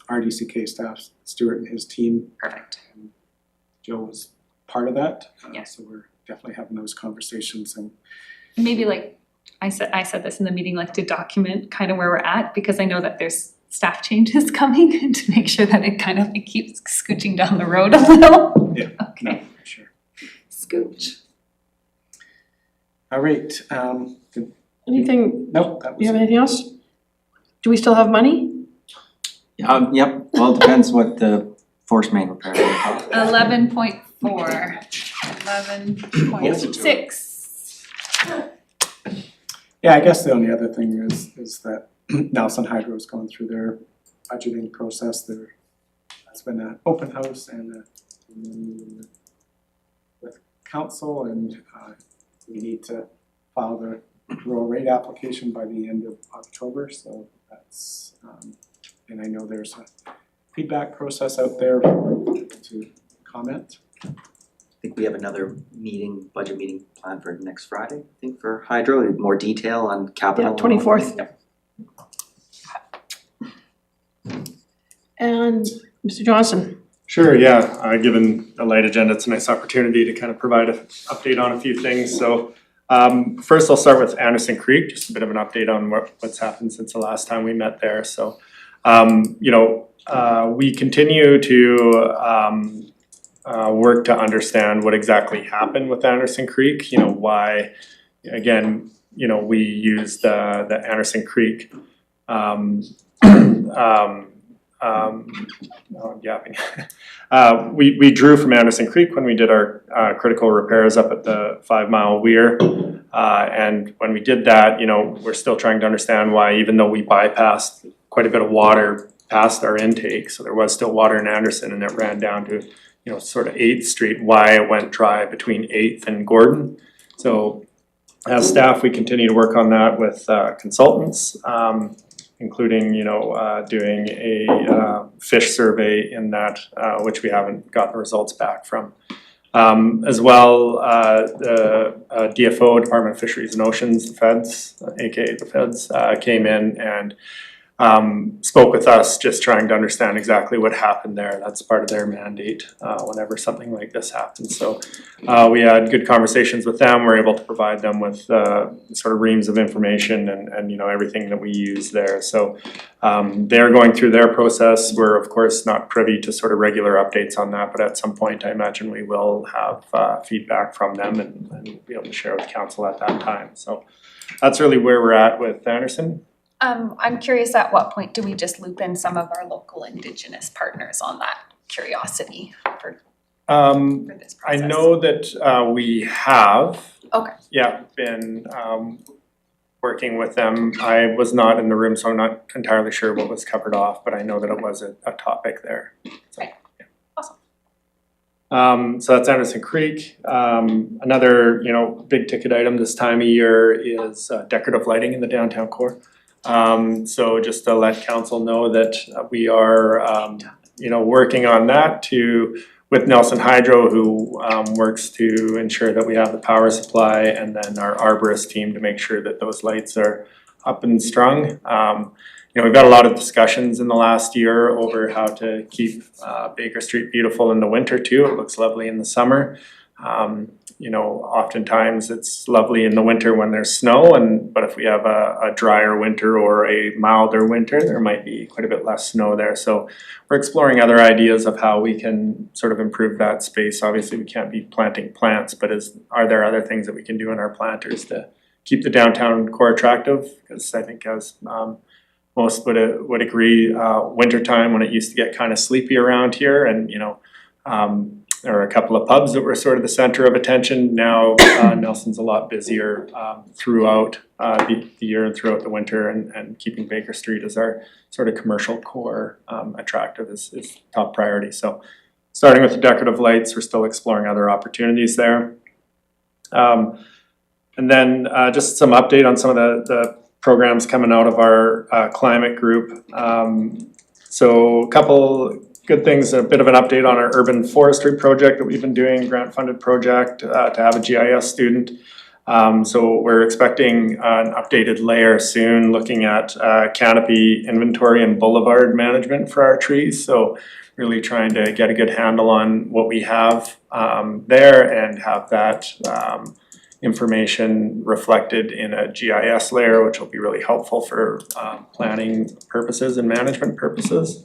RDCK staff, Stuart and his team.
Perfect.
And Joe was part of that.
Yes.
So we're definitely having those conversations, and
Maybe I said this in the meeting, to document kind of where we're at, because I know that there's staff changes coming, and to make sure that it keeps scooching down the road a little.
yeah,
Okay.
no, for sure.
Scooch.
All right,
Anything,
nope, that
do you
was
have anything else? Do we still have money?
Yep, well, it depends what the force main repair is.
11.4. 11.6.
Yeah, I guess the only other thing is that Nelson Hydro is going through their budgeting process. That's been an open house and with council, and we need to file the rural rate application by the end of October. So that's and I know there's a feedback process out there for people to comment.
I think we have another budget meeting planned for next Friday, I think, for hydro, more detail on capital.
Yeah, 24th.
Yep.
And Mr. Johnson?
Sure, yeah, given the light agenda, it's a nice opportunity to kind of provide an update on a few things. So first I'll start with Anderson Creek, just a bit of an update on what's happened since the last time we met there. So we continue to work to understand what exactly happened with Anderson Creek, why, again, we use the Anderson Creek we drew from Anderson Creek when we did our critical repairs up at the 5 Mile Weir, and when we did that, we're still trying to understand why, even though we bypassed quite a bit of water past our intake, so there was still water in Anderson and it ran down to sort of 8th Street, why it went dry between 8th and Gordon. So as staff, we continue to work on that with consultants, including doing a fish survey in that, which we haven't gotten results back from. As well, the DFO, Department of Fisheries and Oceans, the feds, aka the feds, came in and spoke with us, just trying to understand exactly what happened there. That's part of their mandate, whenever something like this happens. So we had good conversations with them. We're able to provide them with sort of reams of information and you know, everything that we use there. So they're going through their process. We're of course not privy to sort of regular updates on that, but at some point I imagine we will have feedback from them and be able to share with council at that time. So that's really where we're at with Anderson.
I'm curious, at what point do we just loop in some of our local Indigenous partners on that curiosity for this process?
I know that we have.
Okay.
Yeah, been working with them. I was not in the room, so I'm not entirely sure what was covered off, but I know that it was a topic there. So,
Okay.
yeah.
Awesome.
So that's Anderson Creek. Another, you know, big ticket item this time of year is decorative lighting in the downtown core. So just to let council know that we are, you know, working on that with Nelson Hydro, who works to ensure that we have the power supply, and then our arborist team to make sure that those lights are up and strung. You know, we've got a lot of discussions in the last year over how to keep Baker Street beautiful in the winter too. It looks lovely in the summer. You know, oftentimes it's lovely in the winter when there's snow, but if we have a drier winter or a milder winter, there might be quite a bit less snow there. So we're exploring other ideas of how we can sort of improve that space. Obviously, we can't be planting plants, but are there other things that we can do in our planters to keep the downtown core attractive? Because I think as most would agree, wintertime when it used to get kind of sleepy around here, and you know, there were a couple of pubs that were sort of the center of attention. Now Nelson's a lot busier throughout the year and throughout the winter, and keeping Baker Street as our sort of commercial core attractive is top priority. So starting with the decorative lights, we're still exploring other opportunities there. And then just some update on some of the programs coming out of our climate group. So a couple good things, a bit of an update on our urban forestry project that we've been doing, grant funded project to have a GIS student. So we're expecting an updated layer soon, looking at canopy inventory and boulevard management for our trees. So really trying to get a good handle on what we have there and have that information reflected in a GIS layer, which will be really helpful for planning purposes and management purposes.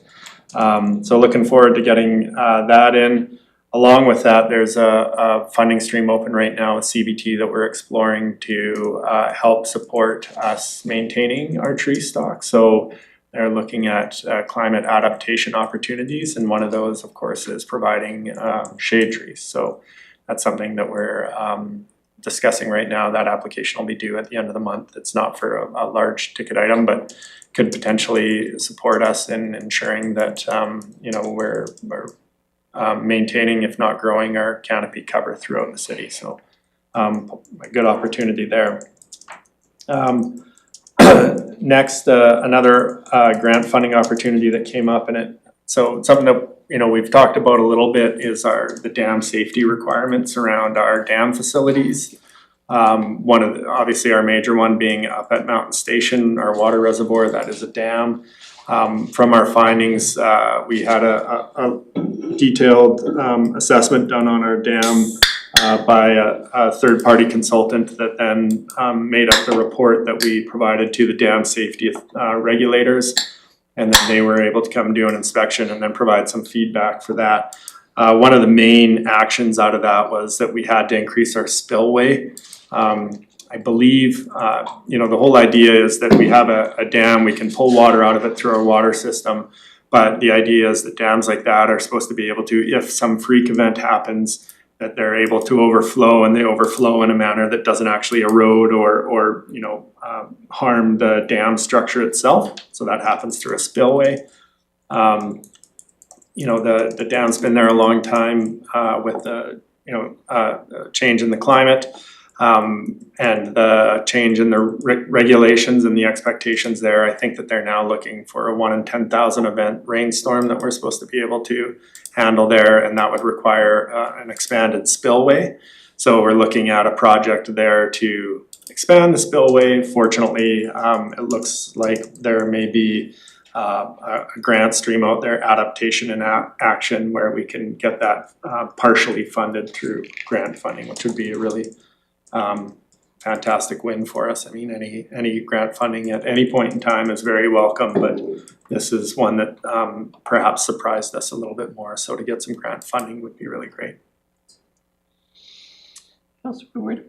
So looking forward to getting that in. Along with that, there's a funding stream open right now with CBT that we're exploring to help support us maintaining our tree stock. So they're looking at climate adaptation opportunities, and one of those, of course, is providing shade trees. So that's something that we're discussing right now. That application will be due at the end of the month. It's not for a large ticket item, but could potentially support us in ensuring that you know, we're maintaining, if not growing, our canopy cover throughout the city. So a good opportunity there. Next, another grant funding opportunity that came up, so something that, you know, we've talked about a little bit is the dam safety requirements around our dam facilities. One of obviously our major one being up at Mountain Station, our water reservoir, that is a dam. From our findings, we had a detailed assessment done on our dam by a third-party consultant that then made up the report that we provided to the dam safety regulators. And then they were able to come do an inspection and then provide some feedback for that. One of the main actions out of that was that we had to increase our spillway. I believe, you know, the whole idea is that we have a dam, we can pull water out of it through our water system. But the idea is that dams like that are supposed to be able to, if some freak event happens, that they're able to overflow, and they overflow in a manner that doesn't actually erode or you know, harm the dam structure itself. So that happens through a spillway. You know, the dam's been there a long time with the, you know, change in the climate and the change in the regulations and the expectations there. I think that they're now looking for a 1 in 10,000 event rainstorm that we're supposed to be able to handle there, and that would require an expanded spillway. So we're looking at a project there to expand the spillway. Fortunately, it looks like there may be a grant stream out there, adaptation and action, where we can get that partially funded through grant funding, which would be a really fantastic win for us. I mean, any grant funding at any point in time is very welcome, but this is one that perhaps surprised us a little bit more. So to get some grant funding would be really great.
Councilor Ward?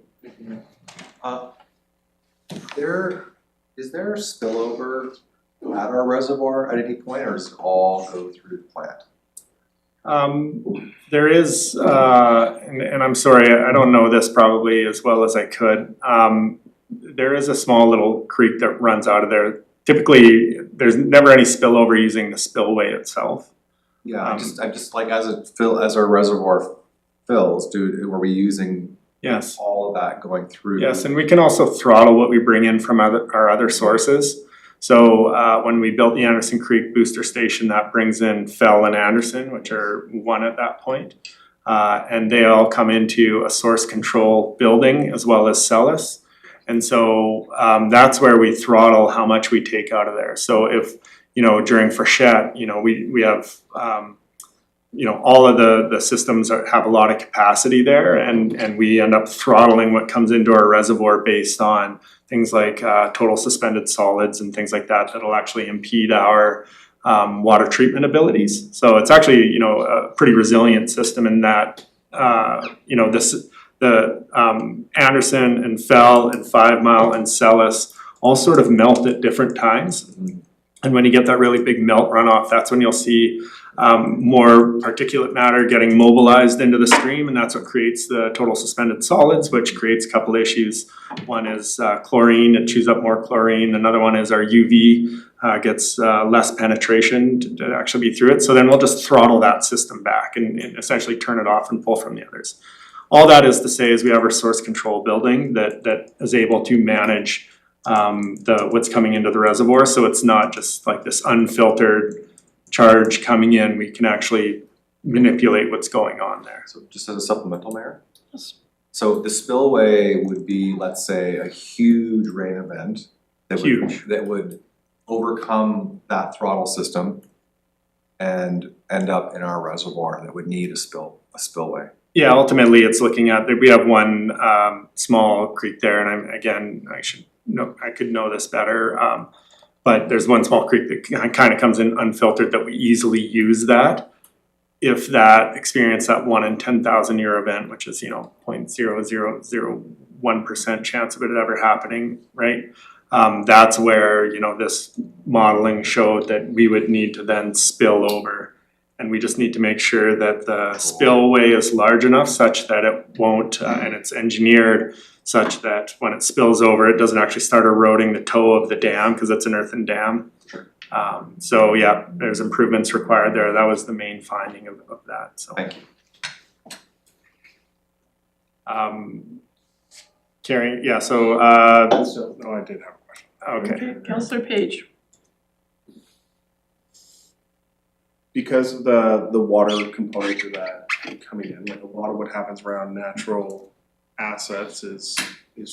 Is there spillover at our reservoir at any point, or does it all go through the plant?
There is, and I'm sorry, I don't know this probably as well as I could. There is a small little creek that runs out of there. Typically, there's never any spillover using the spillway itself.
Yeah, I'm just like, as our reservoir fills, were we using
Yes.
all of that going through?
Yes, and we can also throttle what we bring in from our other sources. So when we built the Anderson Creek Booster Station, that brings in Fell and Anderson, which are one at that point. And they all come into a source control building as well as Celis. And so that's where we throttle how much we take out of there. So if, during freshet, we have, all of the systems have a lot of capacity there, and we end up throttling what comes into our reservoir based on things like total suspended solids and things like that that'll actually impede our water treatment abilities. So it's actually, a pretty resilient system in that, Anderson and Fell and 5 Mile and Celis all sort of melt at different times. And when you get that really big melt runoff, that's when you'll see more particulate matter getting mobilized into the stream, and that's what creates the total suspended solids, which creates a couple issues. One is chlorine, it chews up more chlorine. Another one is our UV gets less penetration to actually be through it. So then we'll just throttle that system back and essentially turn it off and pull from the others. All that is to say is we have our source control building that is able to manage what's coming into the reservoir, so it's not just like this unfiltered charge coming in. We can actually manipulate what's going on there.
So just as a supplemental, Mayor?
Yes.
So the spillway would be, let's say, a huge rain event that would overcome that throttle system and end up in our reservoir that would need a spillway.
Yeah, ultimately it's looking at, we have one small creek there, and I could know this better. But there's one small creek that kind of comes in unfiltered that we easily use that. If that experience that 1 in 10,000 year event, which is 0.0001% chance of it ever happening, right? That's where this modeling showed that we would need to then spill over, and we just need to make sure that the spillway is large enough such that it won't, and it's engineered such that when it spills over, it doesn't actually start eroding the toe of the dam because it's an earthen dam. So yeah, there's improvements required there. That was the main finding of that, so.
Thank you.
Carrie, yeah, so
No, I did have a question.
okay.
Councilor Page?
Because of the water component to that coming in, like a lot of what happens around natural assets is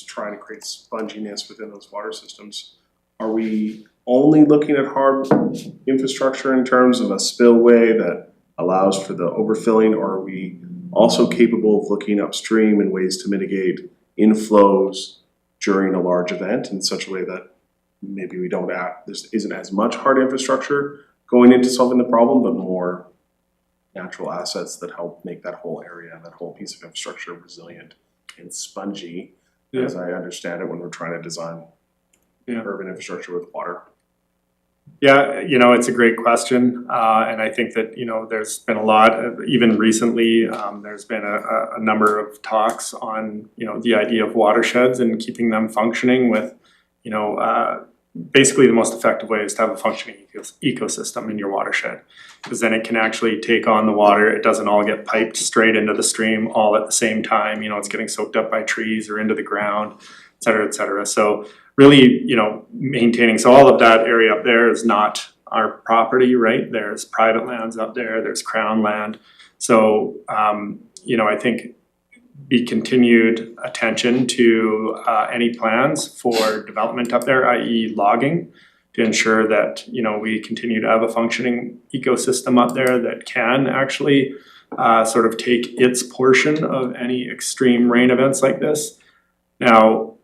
trying to create sponginess within those water systems. Are we only looking at hard infrastructure in terms of a spillway that allows for the overfilling, or are we also capable of looking upstream in ways to mitigate inflows during a large event in such a way that maybe there isn't as much hard infrastructure going into solving the problem, but more natural assets that help make that whole area, that whole piece of infrastructure resilient and spongy, as I understand it, when we're trying to design urban infrastructure with water?
Yeah, it's a great question, and I think that there's been a lot, even recently, there's been a number of talks on the idea of watersheds and keeping them functioning with basically the most effective way is to have a functioning ecosystem in your watershed, because then it can actually take on the water. It doesn't all get piped straight into the stream all at the same time. It's getting soaked up by trees or into the ground, et cetera, et cetera. So really, maintaining, so all of that area up there is not our property, right? There's private lands up there, there's crown land. So, I think be continued attention to any plans for development up there, i.e. logging, to ensure that, we continue to have a functioning ecosystem up there that can actually sort of take its portion of any extreme rain events like this. Now,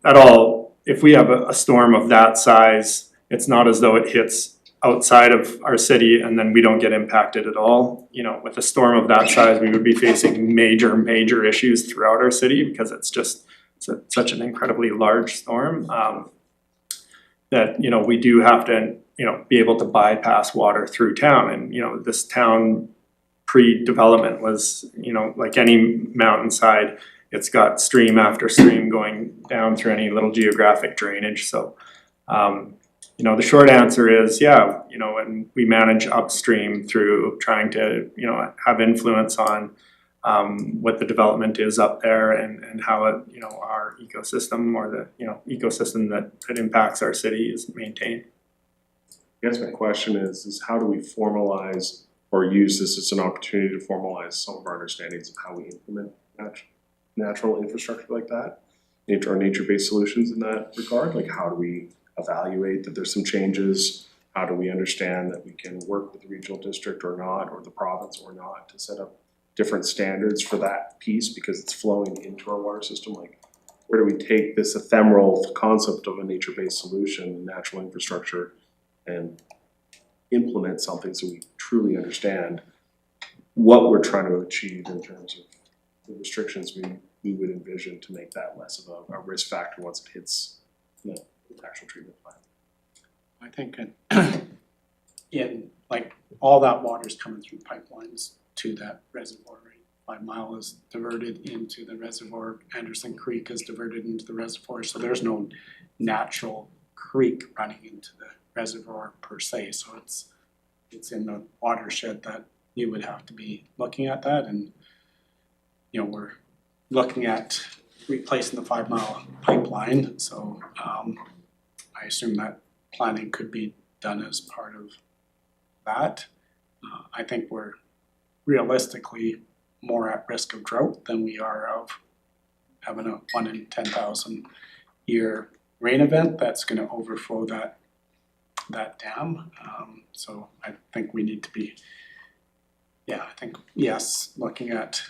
if we have a storm of that size, it's not as though it hits outside of our city and then we don't get impacted at all. With a storm of that size, we would be facing major issues throughout our city because it's just such an incredibly large storm that, we do have to, be able to bypass water through town. And, this town pre-development was, like any mountainside, it's got stream after stream going down through any little geographic drainage. So, the short answer is, and we manage upstream through trying to, have influence on what the development is up there and how it, our ecosystem or the, ecosystem that impacts our city is maintained.
I guess my question is how do we formalize or use this as an opportunity to formalize some of our understandings of how we implement natural infrastructure like that, nature-based solutions in that regard? Like, how do we evaluate that there's some changes? How do we understand that we can work with the regional district or not, or the province or not, to set up different standards for that piece because it's flowing into our water system? Like, where do we take this ephemeral concept of a nature-based solution, natural infrastructure, and implement something so we truly understand what we're trying to achieve in terms of the restrictions we would envision to make that less of a risk factor once it hits the actual treatment plant?
I think in like all that water's coming through pipelines to that reservoir, right? 5 Mile is diverted into the reservoir, Anderson Creek is diverted into the reservoir, so there's no natural creek running into the reservoir per se, so it's in the watershed that you would have to be looking at that. And we're looking at replacing the 5 Mile pipeline, so I assume that planning could be done as part of that. I think we're realistically more at risk of drought than we are of having a 1 in 10,000 year rain event that's going to overflow that dam. So I think we need to be, yes, looking at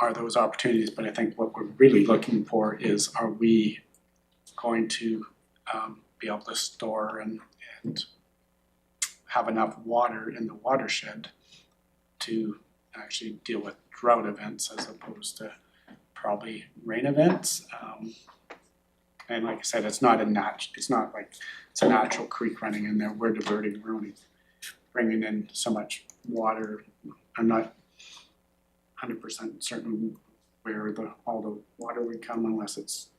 are those opportunities, but I think what we're really looking for is, are we going to be able to store and have enough water in the watershed to actually deal with drought events as opposed to probably rain events. And like I said, it's not like it's a natural creek running in there. We're diverting, we're only bringing in so much water. I'm not 100% certain where all the water would come unless it's.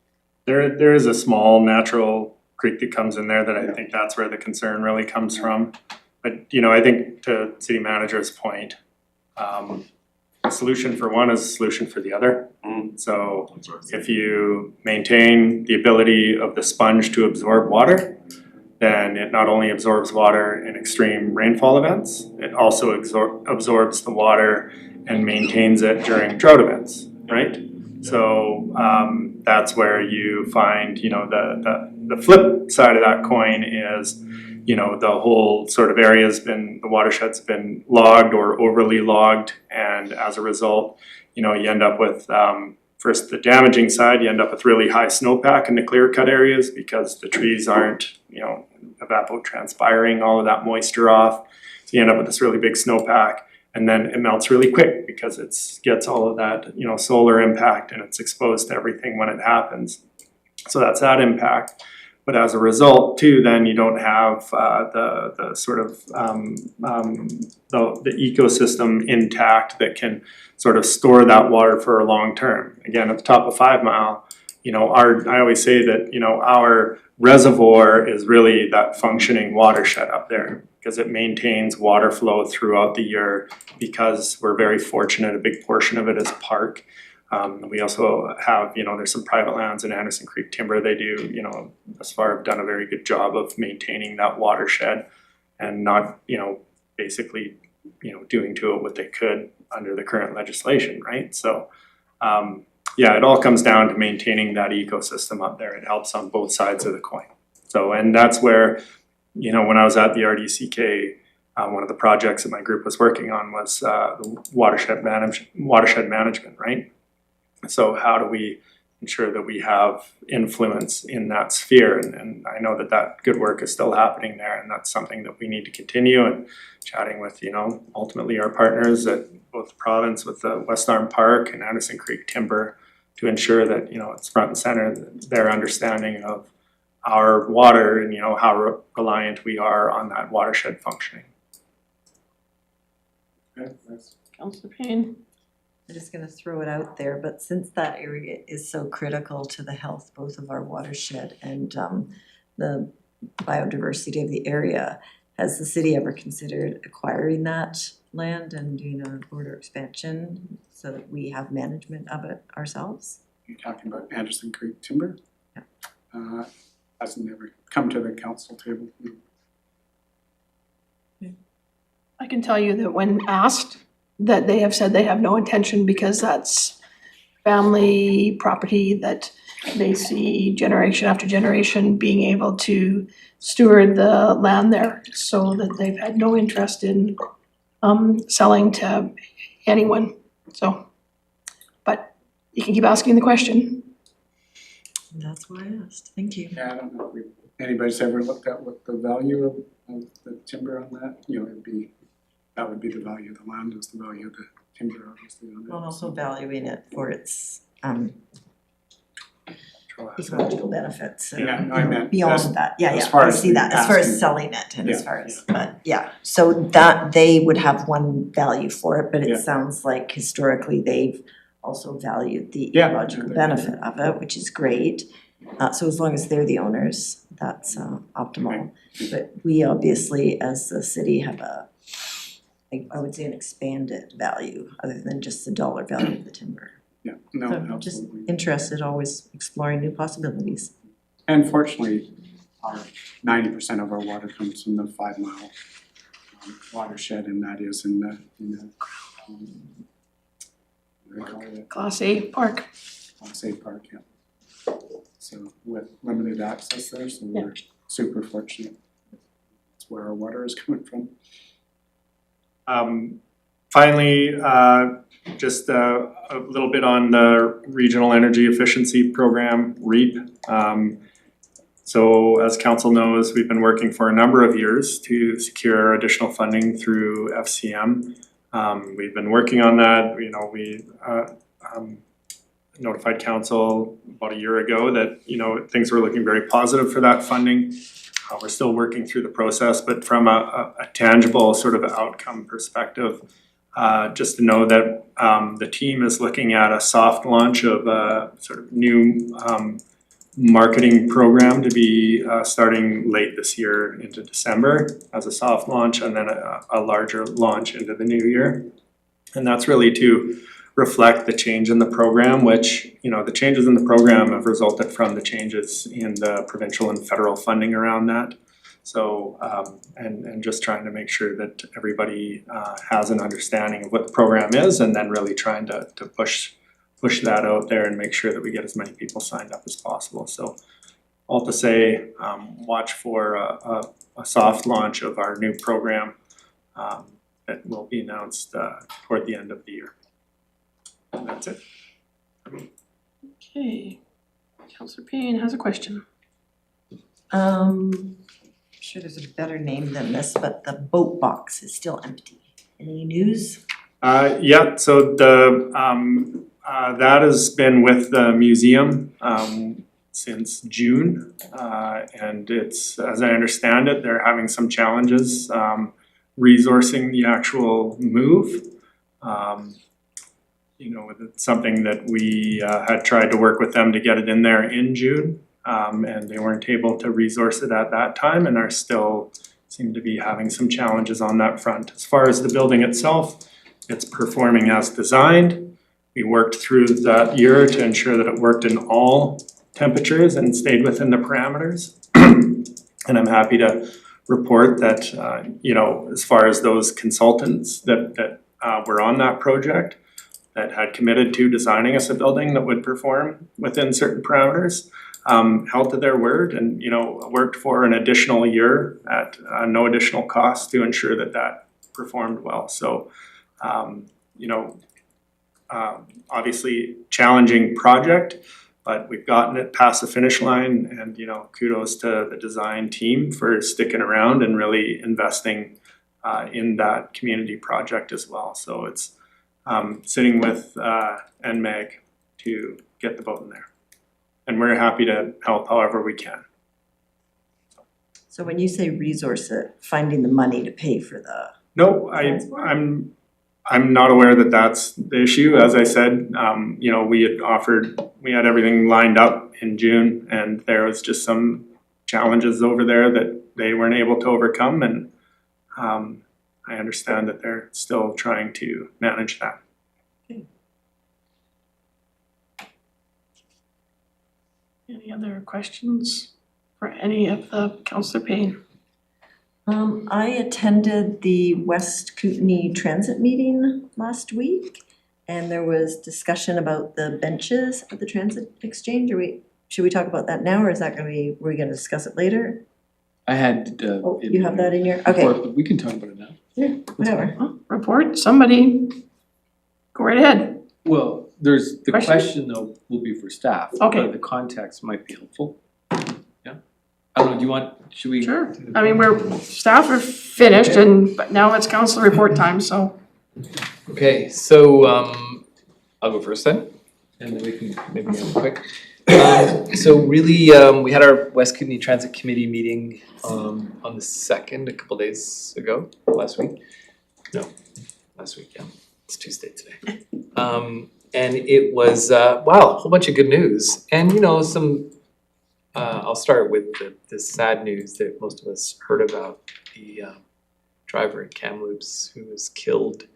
There is a small natural creek that comes in there that I think that's where the concern really comes from. But I think to city manager's point, a solution for one is a solution for the other. So if you maintain the ability of the sponge to absorb water, then it not only absorbs water in extreme rainfall events, it also absorbs the water and maintains it during drought events, right? So that's where you find, the flip side of that coin is, the whole sort of the watershed's been logged or overly logged, and as a result, you end up with, first the damaging side, you end up with really high snowpack in the clear cut areas because the trees aren't, evapotranspiring all of that moisture off. So you end up with this really big snowpack, and then it melts really quick because it gets all of that, solar impact, and it's exposed to everything when it happens. So that's that impact. But as a result, too, then you don't have the sort of the ecosystem intact that can sort of store that water for a long term. Again, at the top of 5 Mile, I always say that our reservoir is really that functioning watershed up there because it maintains water flow throughout the year because we're very fortunate. A big portion of it is park. We also have, there's some private lands in Anderson Creek Timber. They do, thus far have done a very good job of maintaining that watershed and not, basically, doing to it what they could under the current legislation, right? So, yeah, it all comes down to maintaining that ecosystem up there. It helps on both sides of the coin. So, and that's where, you know, when I was at the RDCK, one of the projects that my group was working on was the watershed management, right? So how do we ensure that we have influence in that sphere? And I know that that good work is still happening there, and that's something that we need to continue, and chatting with, you know, ultimately our partners at both the province with the West Arm Park and Anderson Creek Timber to ensure that, you know, it's front and center, their understanding of our water and, you know, how reliant we are on that watershed functioning.
Okay, that's-
Councillor Payne.
I'm just gonna throw it out there, but since that area is so critical to the health both of our watershed and the biodiversity of the area, has the city ever considered acquiring that land and doing a border expansion so that we have management of it ourselves?
You're talking about Anderson Creek Timber?
Yeah.
Hasn't never come to the council table.
I can tell you that when asked, that they have said they have no intention because that's family property that they see generation after generation being able to steward the land there, so that they've had no interest in selling to anyone, so. But you can keep asking the question.
And that's why I asked, thank you.
Yeah, I don't know if anybody's ever looked at what the value of the timber on that, you know, that would be the value of the land, is the value of the timber obviously on it.
Well, also valuing it for its ecological benefits and
Yeah, no, I meant
beyond
as-
that, yeah,
as
yeah,
far
I
as
see that, as far
asking-
as selling it and as
Yeah,
far as, but yeah. So that, they would have one value for it, but
Yeah.
it sounds like historically they've also valued the
Yeah,
ecological
yeah,
benefit of it, which is great. So as long as they're the owners, that's optimal. But we obviously, as the city, have I would say an expanded value, other than just the dollar value of the timber.
Yeah, no,
So I'm just
absolutely.
interested, always exploring new possibilities.
And fortunately, 90% of our water comes from the 5 mile watershed, and that is in the what do they call it?
Class A park.
Class A park, yeah. So with limited access there, so we're super fortunate. That's where our water is coming from.
Finally, just a little bit on the Regional Energy Efficiency Program, REAP. So as council knows, we've been working for a number of years to secure additional funding through FCM. We've been working on that, you know, we notified council about a year ago that, you know, things were looking very positive for that funding. We're still working through the process, but from a tangible sort of outcome perspective, just to know that the team is looking at a soft launch of a sort of new marketing program to be starting late this year into December as a soft launch, and then a larger launch into the new year. And that's really to reflect the change in the program, which, you know, the changes in the program have resulted from the changes in the provincial and federal funding around that. So, and just trying to make sure that everybody has an understanding of what the program is, and then really trying to push that out there and make sure that we get as many people signed up as possible. So all to say, watch for a soft launch of our new program that will be announced toward the end of the year. And that's it.
Okay. Councillor Payne has a question.
I'm sure there's a better name than this, but the boat box is still empty. Any news?
Yeah, so the that has been with the museum since June, and it's, as I understand it, they're having some challenges resourcing the actual move. You know, it's something that we had tried to work with them to get it in there in June, and they weren't able to resource it at that time, and are still seem to be having some challenges on that front. As far as the building itself, it's performing as designed. We worked through that year to ensure that it worked in all temperatures and stayed within the parameters. And I'm happy to report that, you know, as far as those consultants that were on that project, that had committed to designing us a building that would perform within certain parameters, held to their word and, worked for an additional year at no additional cost to ensure that that performed well. So, obviously challenging project, but we've gotten it past the finish line and, kudos to the design team for sticking around and really investing in that community project as well. So it's sitting with NMAG to get the boat in there. And we're happy to help however we can.
So when you say resource it, finding the money to pay for the
No, I'm not aware that that's the issue. As I said, we had everything lined up in June and there was just some challenges over there that they weren't able to overcome, and I understand that they're still trying to manage that.
Any other questions for any of the Councillor Payne?
I attended the West Kootenai Transit meeting last week, and there was discussion about the benches at the transit exchange. Should we talk about that now, or is that we're gonna discuss it later?
I had,
Oh, you have that in your, okay,
report, but we can talk about it now.
yeah, whatever.
Report, somebody, go right ahead.
Well, there's, the
Question?
question though will be for staff.
Okay.
But the context might be helpful. Yeah? I don't know, do you want, should we?
Sure, I mean, staff are finished but now it's council report time, so.
Okay, so I'll go first then, and then we can maybe have it quick. So really, we had our West Kootenai Transit Committee meeting on the 2nd, a couple days ago, last week. No, last week, yeah, it's Tuesday today. And it was, wow, a whole bunch of good news. And some, I'll start with the sad news that most of us heard about, the driver in Kamloops who was killed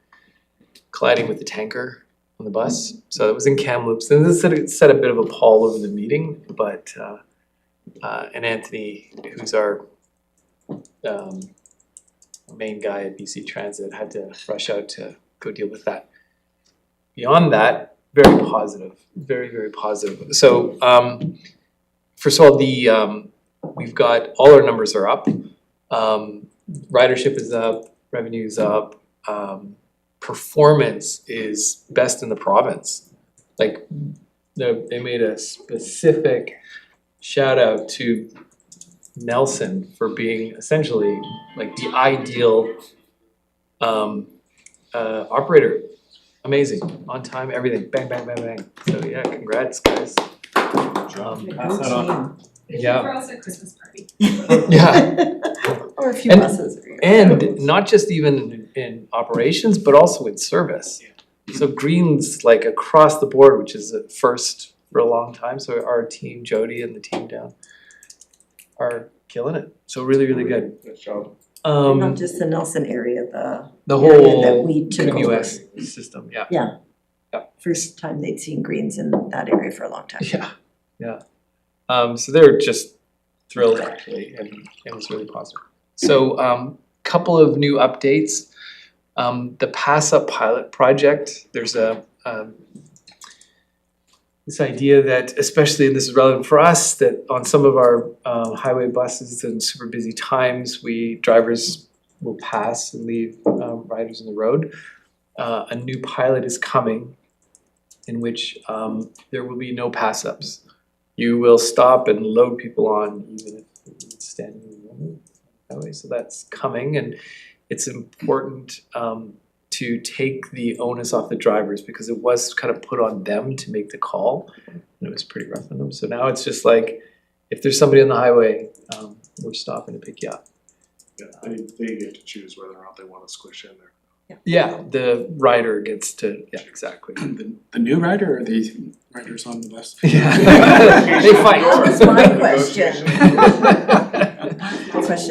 colliding with the tanker on the bus. So it was in Kamloops, and this set a bit of a pall over the meeting, but and Anthony, who's our main guy at BC Transit, had to rush out to go deal with that. Beyond that, very positive, very, very positive. So first of all, we've got, all our numbers are up. Ridership is up, revenue's up, performance is best in the province. Like, they made a specific shout out to Nelson for being essentially like the ideal operator. Amazing, on time, everything, bang, bang, bang, bang. So yeah, congrats, guys. Pass that on. Yeah.
For us a Christmas party.
Yeah.
Or a few buses.
And not just even in operations, but also in service. So Green's like across the board, which is a first for a long time. So our team, Jody and the team down, are killing it. So really, really good.
Nice job.
Not just the Nelson area,
The
area that
whole
we took over.
US system, yeah.
Yeah.
Yeah.
First time they'd seen greens in that area for a long time.
Yeah. So they're just thrilled actually, and it was really positive. So couple of new updates. The Pass Up pilot project, there's this idea that, especially, and this is relevant for us, that on some of our highway buses and super busy times, drivers will pass and leave riders on the road. A new pilot is coming in which there will be no pass-ups. You will stop and load people on even if it's standing in the room that way. So that's coming, and it's important to take the onus off the drivers, because it was kind of put on them to make the call, and it was pretty rough on them. So now it's just like, if there's somebody on the highway, we're stopping to pick you up.
Yeah, they get to choose whether or not they want to squish in there.
Yeah, the rider gets to, yeah, exactly.
The new rider or the riders on the bus?
Yeah. They fight.
That's my question.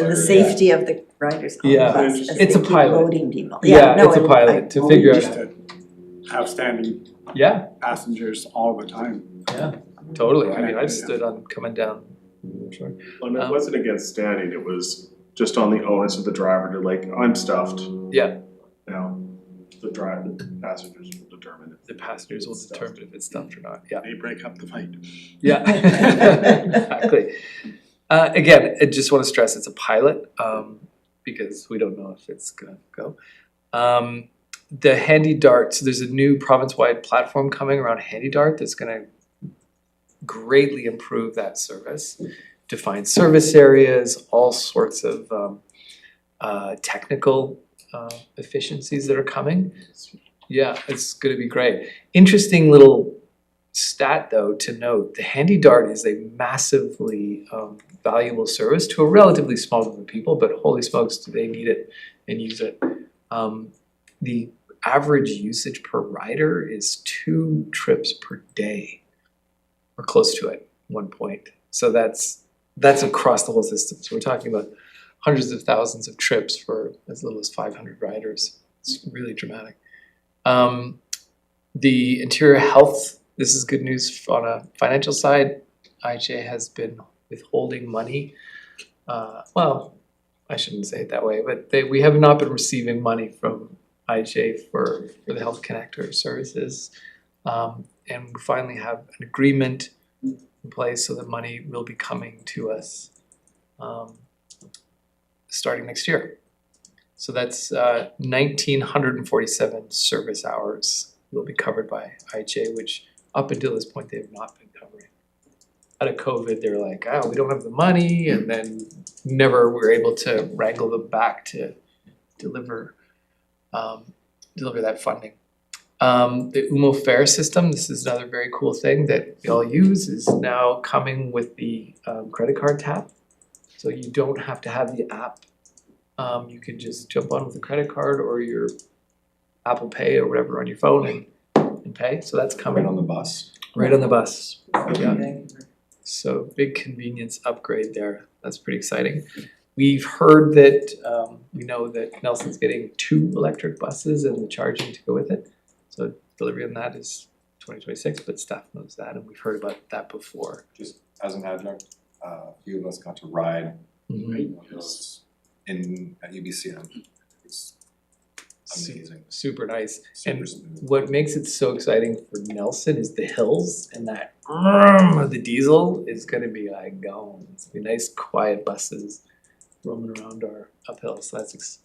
The safety of the riders on the
Yeah.
bus as
It's a
they keep
pilot.
loading people.
Yeah,
no,
it's a
and
pilot to figure out.
Have standing
Yeah,
passengers all the time.
yeah, totally. I mean, I've stood on coming down. Sure.
And it wasn't against standing, it was just on the onus of the driver to like, I'm stuffed.
Yeah.
You know, the passengers will determine if
The passengers will determine if it's stuffed or not, yeah.
they break up the fight.
Yeah, exactly. Again, I just wanna stress it's a pilot, because we don't know if it's gonna go. The Handy Dart, so there's a new province-wide platform coming around Handy Dart that's gonna greatly improve that service. Define service areas, all sorts of technical efficiencies that are coming. Yeah, it's gonna be great. Interesting little stat though to note, the Handy Dart is a massively valuable service to a relatively small group of people, but holy smokes, do they need it and use it. The average usage per rider is 2 trips per day, or close to it, 1 point. So that's across the whole system. So we're talking about hundreds of thousands of trips for as little as 500 riders. It's really dramatic. The interior health, this is good news on a financial side. IHA has been withholding money. Well, I shouldn't say it that way, but we have not been receiving money from IHA for the Health Connector services. And we finally have an agreement in place, so the money will be coming to us starting next year. So that's 1,947 service hours will be covered by IHA, which up until this point they have not been covering. Out of COVID, they were like, oh, we don't have the money, and then never were able to wrangle them back to deliver that funding. The UMO fare system, this is another very cool thing that we all use, is now coming with the credit card tap. So you don't have to have the app. You can just jump on with a credit card or your Apple Pay or whatever on your phone and pay. So that's coming.
Right on the bus.
Right on the bus. Yeah. So big convenience upgrade there. That's pretty exciting. We've heard that, we know that Nelson's getting 2 electric buses and the charging to go with it. So delivery on that is 2026, but staff knows that, and we've heard about that before.
Just as an adjunct, a few of us got to ride those at UBCM. It's amazing.
Super nice.
Super
And
smooth.
what makes it so exciting for Nelson is the hills, and that the diesel is gonna be like gone. It's gonna be nice quiet buses roaming around our uphill, so that's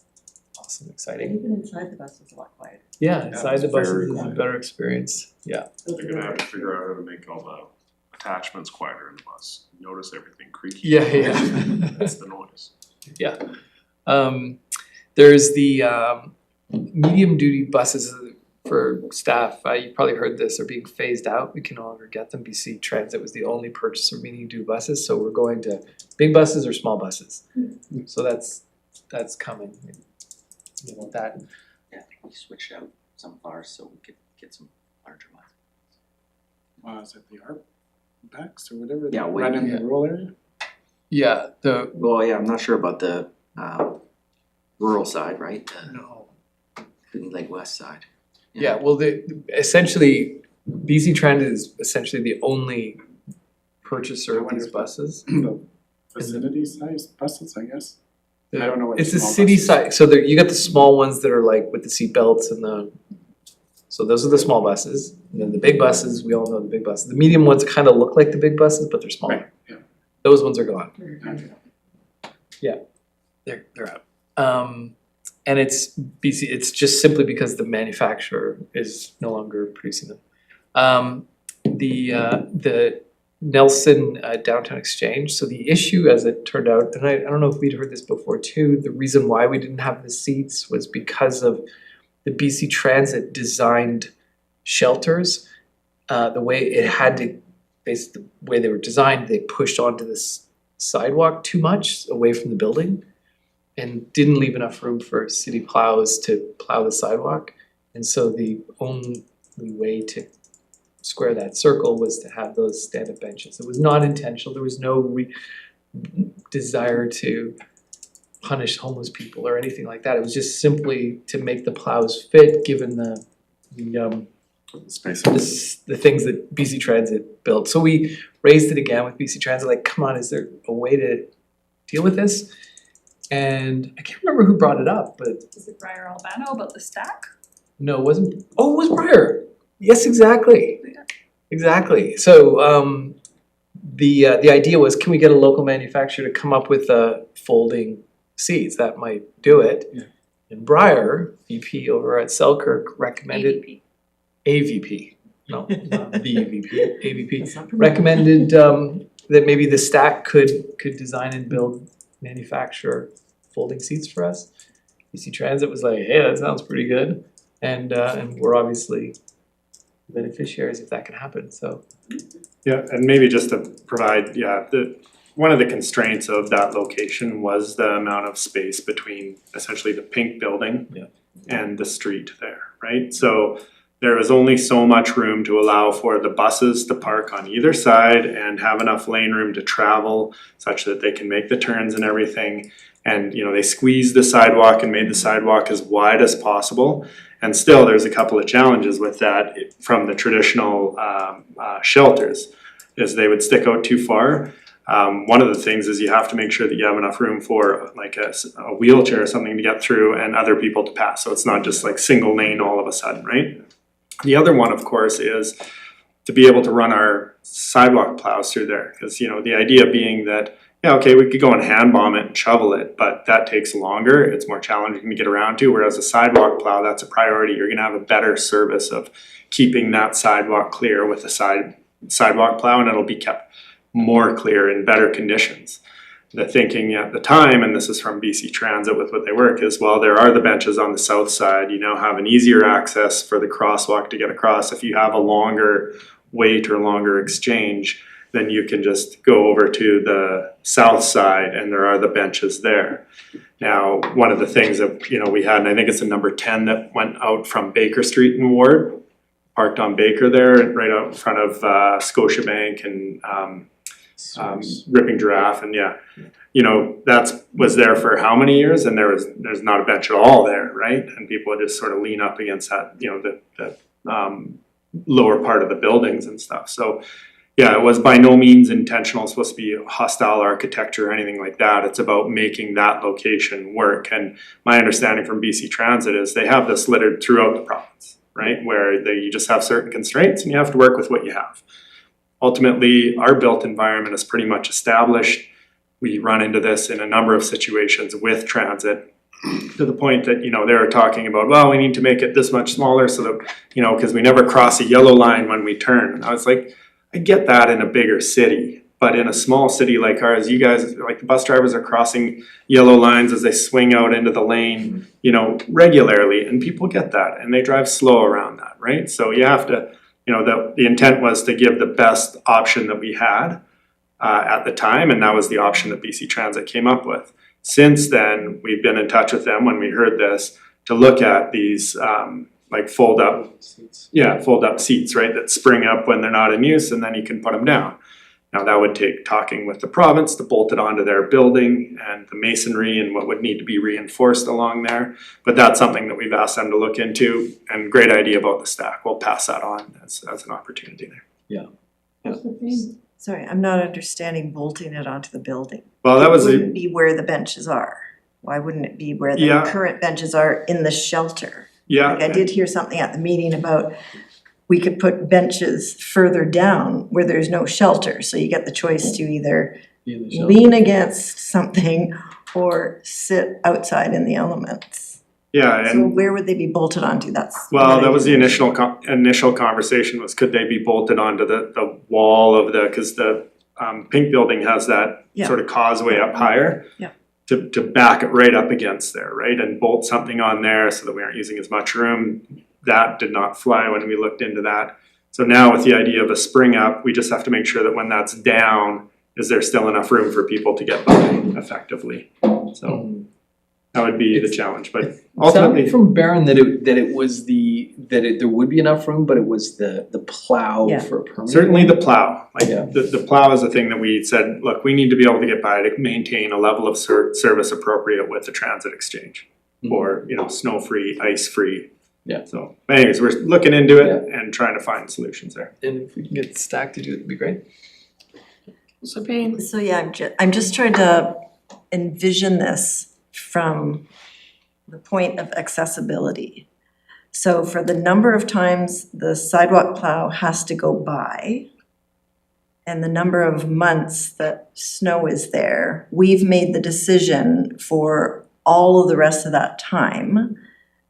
awesome, exciting.
And even inside the bus is a lot quieter.
Yeah, inside the
it's
buses
very
is a
quiet.
better experience, yeah.
They're gonna have to figure out how to make all the attachments quieter in the bus. Notice everything creaky.
Yeah.
That's the noise.
Yeah. There's the medium duty buses for staff. You probably heard this, are being phased out. We can no longer get them. BC Transit was the only purchaser of medium duty buses, so we're going to big buses or small buses. So that's coming. You know that.
Yeah, I think we switched out some of ours so we could get some larger ones.
Is it the ARP packs or whatever?
Yeah,
Right in
yeah.
the rural area?
Yeah.
Well, yeah, I'm not sure about the rural side, right?
No.
The Lake West side.
Yeah. Well, essentially, BC Transit is essentially the only purchaser of these buses.
The vicinity sized buses, I guess. I don't know what
It's a
small
city
buses.
side, so there, you got the small ones that are like with the seat belts and so those are the small buses. And then the big buses, we all know the big buses. The medium ones kind of look like the big buses, but they're smaller.
Right, yeah.
Those ones are gone.
Okay.
They're out. And it's BC, it's just simply because the manufacturer is no longer producing them. The Nelson Downtown Exchange, so the issue as it turned out, and I don't know if we'd heard this before too, the reason why we didn't have the seats was because of the BC Transit designed shelters. The way it had to, basically the way they were designed, they pushed onto this sidewalk too much away from the building and didn't leave enough room for city plows to plow the sidewalk. And so the only way to square that circle was to have those stand-up benches. It was not intentional. There was no desire to punish homeless people or anything like that. It was just simply to make the plows fit, given the
Space.
the things that BC Transit built. So we raised it again with BC Transit, like, come on, is there a way to deal with this? And I can't remember who brought it up, but
Is it Briar Albano about the stack?
No, it wasn't, oh, it was Briar. Yes, exactly. Exactly. So, the idea was, can we get a local manufacturer to come up with folding seats that might do it?
Yeah.
And Briar, VP over at Selkirk, recommended
AVP.
AVP. No, not the VP, AVP.
That's not permitted.
Recommended that maybe the stack could design and build, manufacture folding seats for us. BC Transit was like, hey, that sounds pretty good. And we're obviously beneficiaries if that can happen, so.
Yeah, and maybe just to provide, one of the constraints of that location was the amount of space between essentially the pink building
Yeah.
and the street there, right? So there was only so much room to allow for the buses to park on either side and have enough lane room to travel such that they can make the turns and everything. And, you know, they squeezed the sidewalk and made the sidewalk as wide as possible. And still, there's a couple of challenges with that from the traditional shelters, is they would stick out too far. One of the things is you have to make sure that you have enough room for like a wheelchair or something to get through and other people to pass. So it's not just like single lane all of a sudden, right? The other one, of course, is to be able to run our sidewalk plows through there. Because, you know, the idea being that, yeah, okay, we could go and hand bomb it and shovel it, but that takes longer. It's more challenging to get around to. Whereas a sidewalk plow, that's a priority. You're going to have a better service of keeping that sidewalk clear with a sidewalk plow, and it'll be kept more clear in better conditions. The thinking at the time, and this is from BC Transit with what they work, is, well, there are the benches on the south side. You now have an easier access for the crosswalk to get across. If you have a longer wait or longer exchange, then you can just go over to the south side and there are the benches there. Now, one of the things that, you know, we had, and I think it's the number 10 that went out from Baker Street in Ward, parked on Baker there, right out in front of Scotiabank and Ripping Giraffe, and you know, was there for how many years, and there's not a bench at all there, right? And people would just sort of lean up against that, you know, the lower part of the buildings and stuff. So yeah, it was by no means intentional, it's supposed to be hostile architecture or anything like that. It's about making that location work. And my understanding from BC Transit is they have this littered throughout the province, right? Where you just have certain constraints and you have to work with what you have. Ultimately, our built environment is pretty much established. We run into this in a number of situations with transit, to the point that, you know, they were talking about, well, we need to make it this much smaller so that, you know, because we never cross a yellow line when we turn. And I was like, I get that in a bigger city, but in a small city like ours, you guys, like the bus drivers are crossing yellow lines as they swing out into the lane, you know, regularly, and people get that and they drive slow around that, right? So you have to, you know, the intent was to give the best option that we had at the time, and that was the option that BC Transit came up with. Since then, we've been in touch with them when we heard this to look at these like fold up seats, right, that spring up when they're not in use, and then you can put them down. Now that would take talking with the province to bolt it onto their building and the masonry and what would need to be reinforced along there. But that's something that we've asked them to look into, and great idea about the stack. We'll pass that on as an opportunity there.
Sorry, I'm not understanding bolting it onto the building.
Well, that was
It wouldn't be where the benches are. Why wouldn't it be where the current benches are in the shelter? Like I did hear something at the meeting about we could put benches further down where there's no shelter, so you get the choice to either lean against something or sit outside in the elements.
Yeah, and
so where would they be bolted onto? That
was the initial conversation, was could they be bolted onto the wall of because the pink building has that sort of causeway up higher.
Yeah.
To back it right up against there, right, and bolt something on there so that we aren't using as much room. That did not fly when we looked into that. So now with the idea of a spring up, we just have to make sure that when that's down, is there still enough room for people to get by effectively? So that would be the challenge, but ultimately.
It sounded from Baron that there would be enough room, but it was the plow for permanent.
Certainly the plow, the plow is a thing that we said, look, we need to be able to get by to maintain a level of service appropriate with the transit exchange. Or, you know, snow-free, ice-free.
Yeah.
So anyways, we're looking into it and trying to find solutions there.
And if we can get Stack to do it, it'd be great.
Sabine?
So yeah, I'm just trying to envision this from the point of accessibility. So for the number of times the sidewalk plow has to go by and the number of months that snow is there, we've made the decision for all of the rest of that time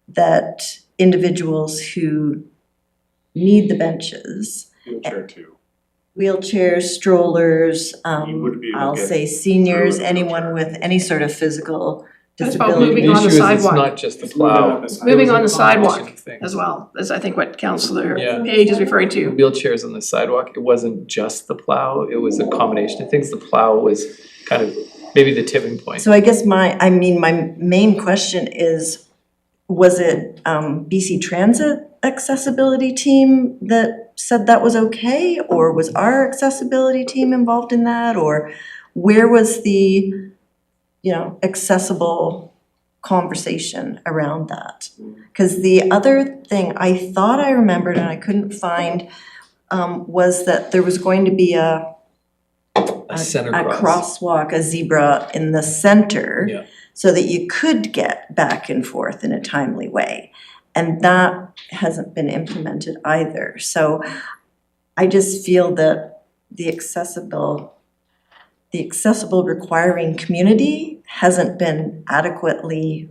that individuals who need the benches,
Wheelchair too.
wheelchairs, strollers,
You would be able to
I'll
get
say seniors,
through in a
anyone
wheelchair.
with any sort of physical
That's about
disability.
moving on the
issue is
sidewalk.
it's not just the
It's moving
plow.
on the sidewalk.
Moving
It was
on
a
the sidewalk
combination of things.
as well, is I think what Councillor
Yeah.
Page is referring to.
Wheelchairs on the sidewalk, it wasn't just the plow, it was a combination of things. The plow was kind of maybe the tipping point.
So I guess my main question is, was it BC Transit accessibility team that said that was okay? Or was our accessibility team involved in that? Or where was the, accessible conversation around that? Because the other thing I thought I remembered and I couldn't find was that there was going to be a
center
a
cross.
crosswalk, a zebra in the center.
Yeah.
So that you could get back and forth in a timely way. And that hasn't been implemented either. So I just feel that the accessible requiring community hasn't been adequately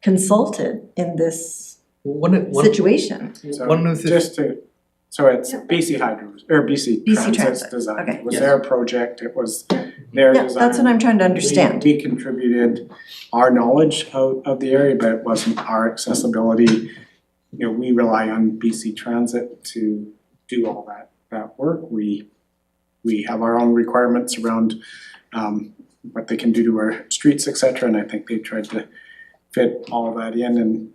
consulted in this
One
situation.
So
One of the-
so it's BC Hydro's, or BC
BC
Transit's
Transit,
design.
okay.
It was
Yes.
their project, it was their
Yeah,
design.
that's what I'm trying to understand.
We contributed our knowledge of the area, but it wasn't our accessibility. We rely on BC Transit to do all that work. We have our own requirements around what they can do to our streets, et cetera, and I think they tried to fit all of that in and,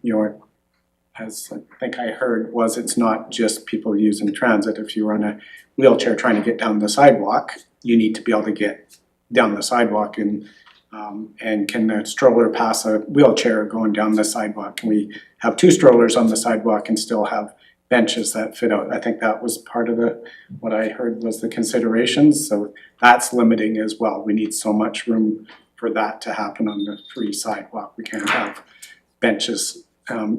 as I think I heard, was it's not just people using transit. If you're on a wheelchair trying to get down the sidewalk, you need to be able to get down the sidewalk and can a stroller pass a wheelchair going down the sidewalk? Can we have two strollers on the sidewalk and still have benches that fit out? I think that was part of what I heard was the considerations, so that's limiting as well. We need so much room for that to happen on the free sidewalk. We can't have benches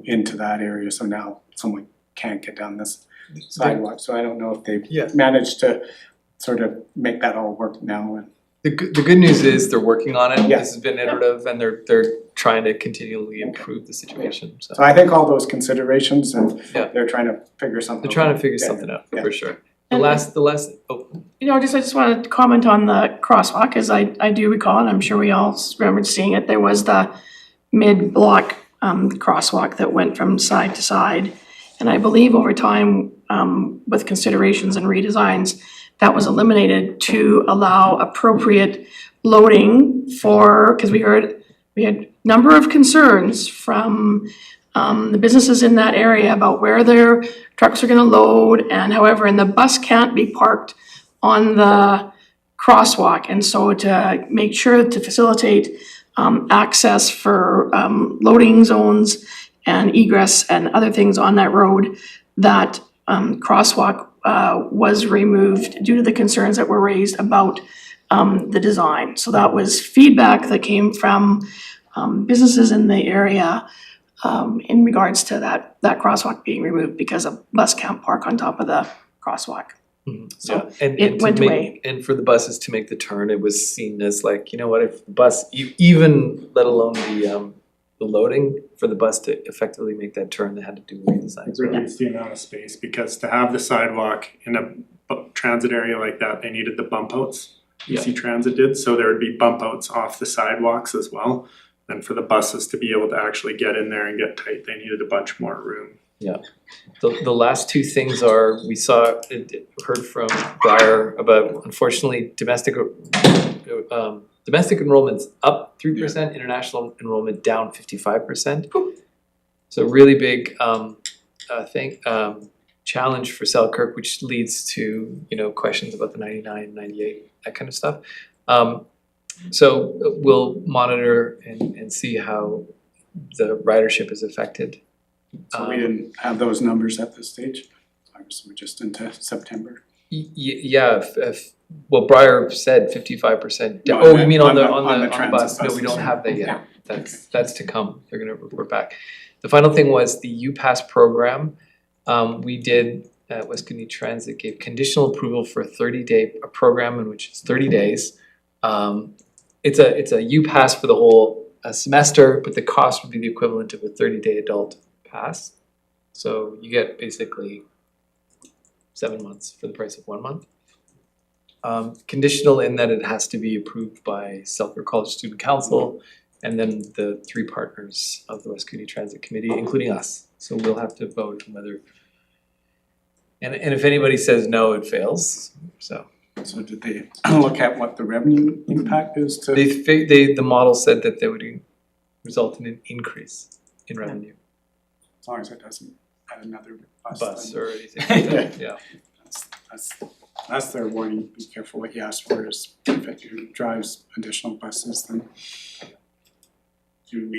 into that area, so now someone can't get down this sidewalk. So I don't know if
Yeah.
they've managed to sort of make that all work now. And
The good news is they're working on it.
Yeah.
This has been iterative and they're trying to continually improve the situation, so.
so I think all those considerations and
Yeah.
they're trying to figure something.
They're trying to figure
Yeah.
something out,
Yeah.
for sure. The
And-
last, oh,
I just wanted to comment on the crosswalk, as I do recall, and I'm sure we all remembered seeing it, there was the mid-block crosswalk that went from side to side. And I believe over time, with considerations and redesigns, that was eliminated to allow appropriate loading for, because we had number of concerns from the businesses in that area about where their trucks are gonna load, and however, and the bus can't be parked on the crosswalk. And so to make sure to facilitate access for loading zones and egress and other things on that road, that crosswalk was removed due to the concerns that were raised about the design. So that was feedback that came from businesses in the area in regards to that crosswalk being removed because a bus can't park on top of the crosswalk. So
yeah, and
it
to
went
make-
away.
And for the buses to make the turn, it was seen as like, you know what, if the bus, even let alone the loading, for the bus to effectively make that turn, they had to do redesigns.
Reduce the amount of space, because to have the sidewalk in a transit area like that, they needed the bump outs. BC Transit did, so there would be bump outs off the sidewalks as well. And for the buses to be able to actually get in there and get tight, they needed a bunch more room.
The last two things are, we heard from Briar about, unfortunately, domestic enrollment's up 3%, international enrollment down 55%. So really big challenge for Selkirk, which leads to, questions about the 99, 98, that kind of stuff. So we'll monitor and see how the ridership is affected.
So we didn't have those numbers at this stage. Obviously, we're just into September.
Yeah, well, Briar said 55%.
No,
Oh,
I
you mean
meant
on the
transit
bus? No, we
buses.
don't have that yet.
Yeah.
That's to come. They're gonna report back. The final thing was the UPass program. We did, West Kootenai Transit gave conditional approval for a 30-day program in which it's 30 days. It's a UPass for the whole semester, but the cost would be the equivalent of a 30-day adult pass. So you get basically 7 months for the price of 1 month. Conditional in that it has to be approved by Selkirk College Student Council and then the 3 partners of the West Kootenai Transit Committee, including us. So we'll have to vote on whether, and if anybody says no, it fails, so.
So did they look at what the revenue impact is to?
The model said that they would result in an increase in revenue.
As long as it doesn't add another bus.
Bus
then-
or anything like that, yeah.
That's their warning, be careful what you ask for, is if it drives additional buses, then
Do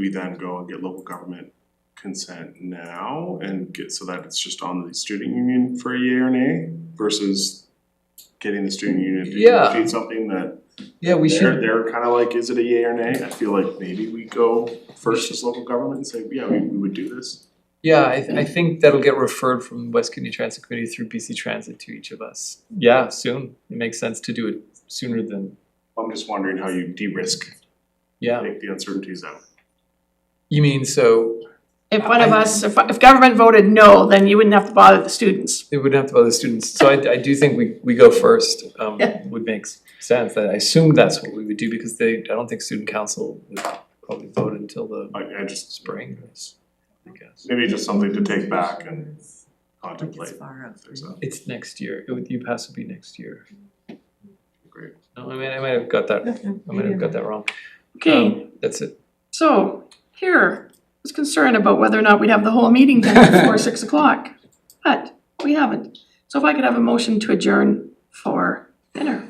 we then go and get local government consent now and get, so that it's just on the student union for a yea or nay versus getting the student union to
Yeah.
negotiate something that
Yeah, we should,
they're kind of like, is it a yea or nay? I feel like maybe we go first as local government and say, yeah, we would do this.
yeah, I think that'll get referred from West Kootenai Transit Committee through BC Transit to each of us. Yeah, soon. It makes sense to do it sooner than,
I'm just wondering how you de-risk,
yeah.
take the uncertainties out.
You mean, so
If one of us, if government voted no, then you wouldn't have to bother the students.
it wouldn't have to bother the students. So I do think we go first,
Yeah.
would make sense. I assume that's what we would do because I don't think student council would probably vote until the
I just,
spring, I guess.
maybe just something to take back and
Like it's
contemplate.
far out.
If there's a,
It's next year. UPass would be next year.
great.
No, I might have got that, I might have got that wrong.
Okay,
That's it.
so here, I was concerned about whether or not we'd have the whole meeting done before 6 o'clock, but we haven't. So if I could have a motion to adjourn for dinner.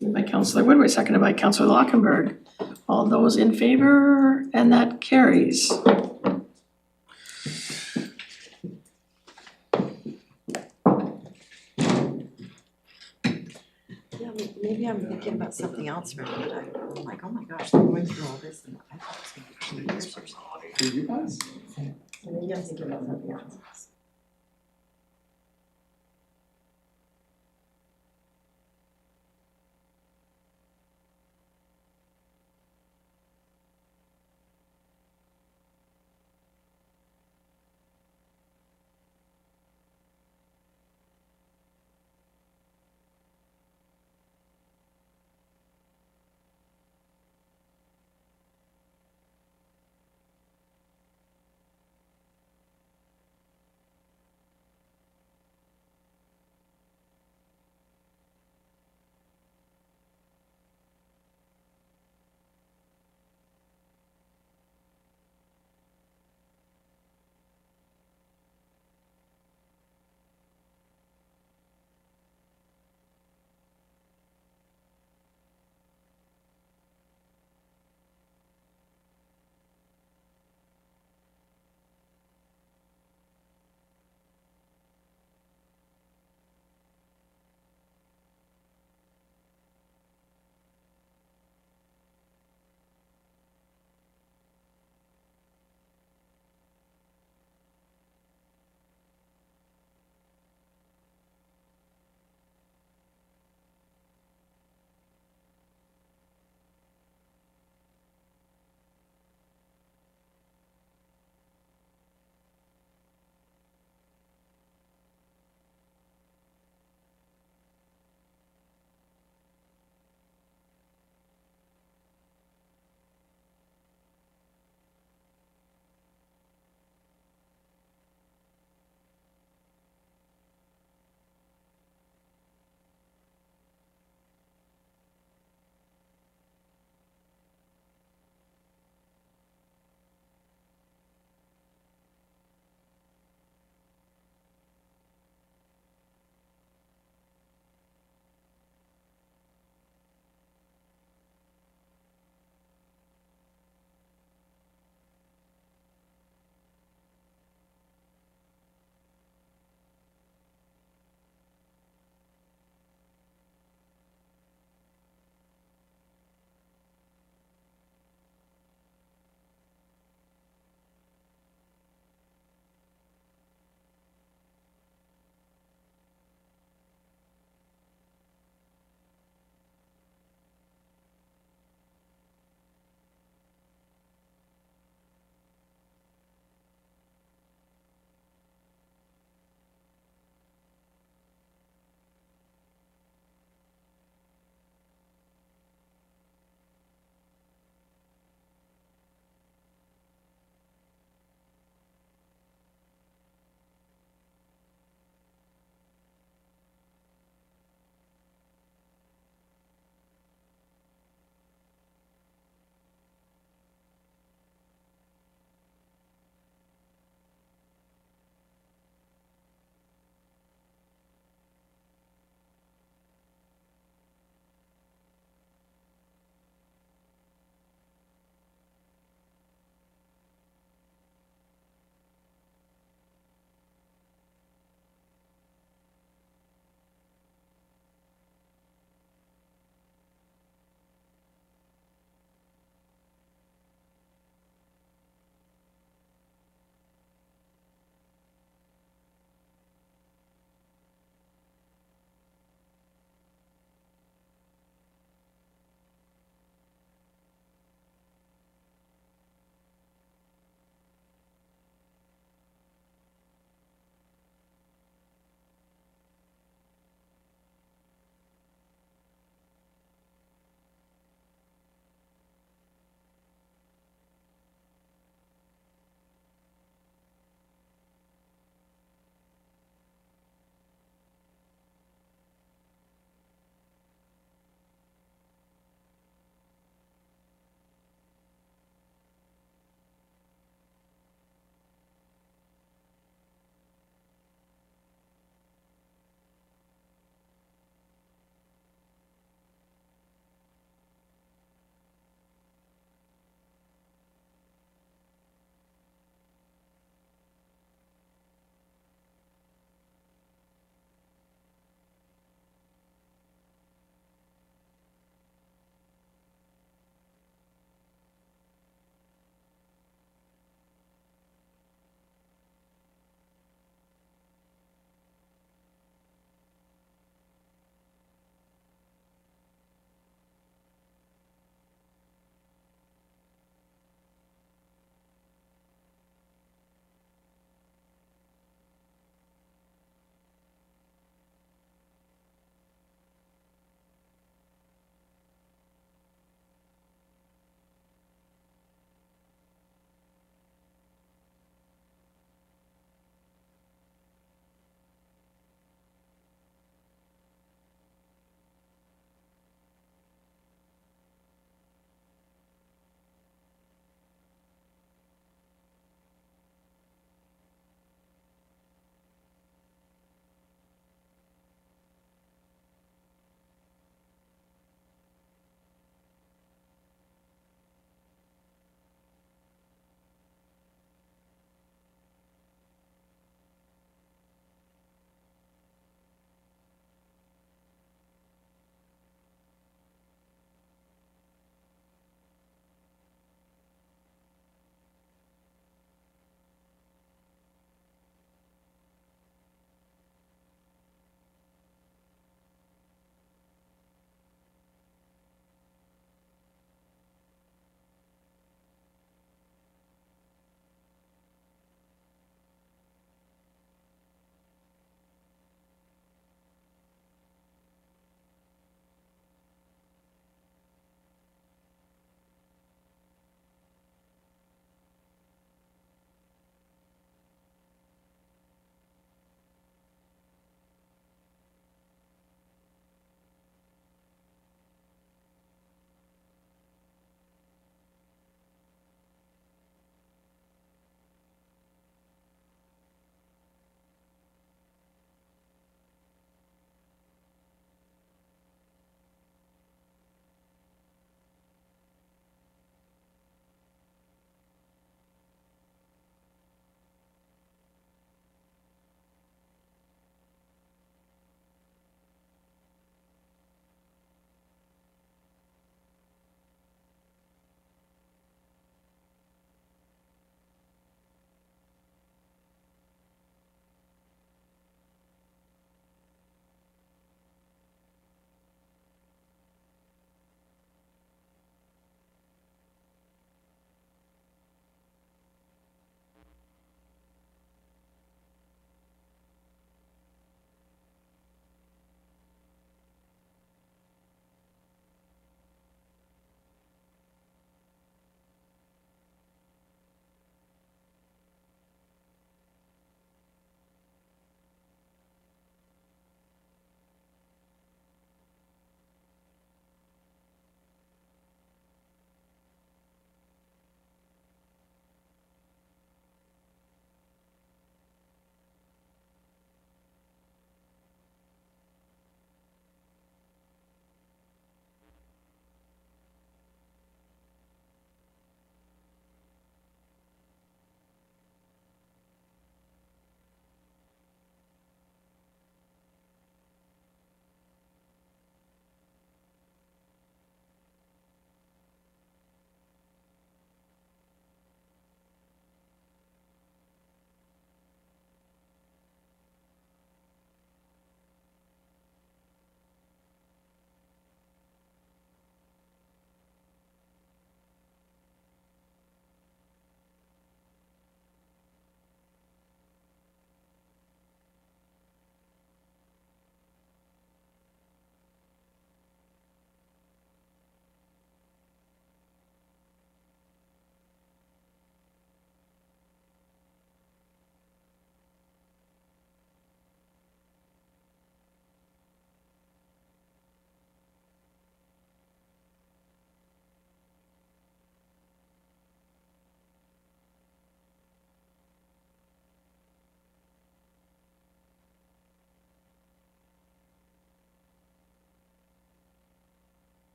Moved by Councillor Woodward, seconded by Councillor Lockenberg. All those in favor, and that carries.
Yeah, maybe I'm thinking about something else right now, but I'm like, oh my gosh, they're going through all this and I thought it was gonna be 2 years or something.
do you guys?
Maybe I'm thinking about something else.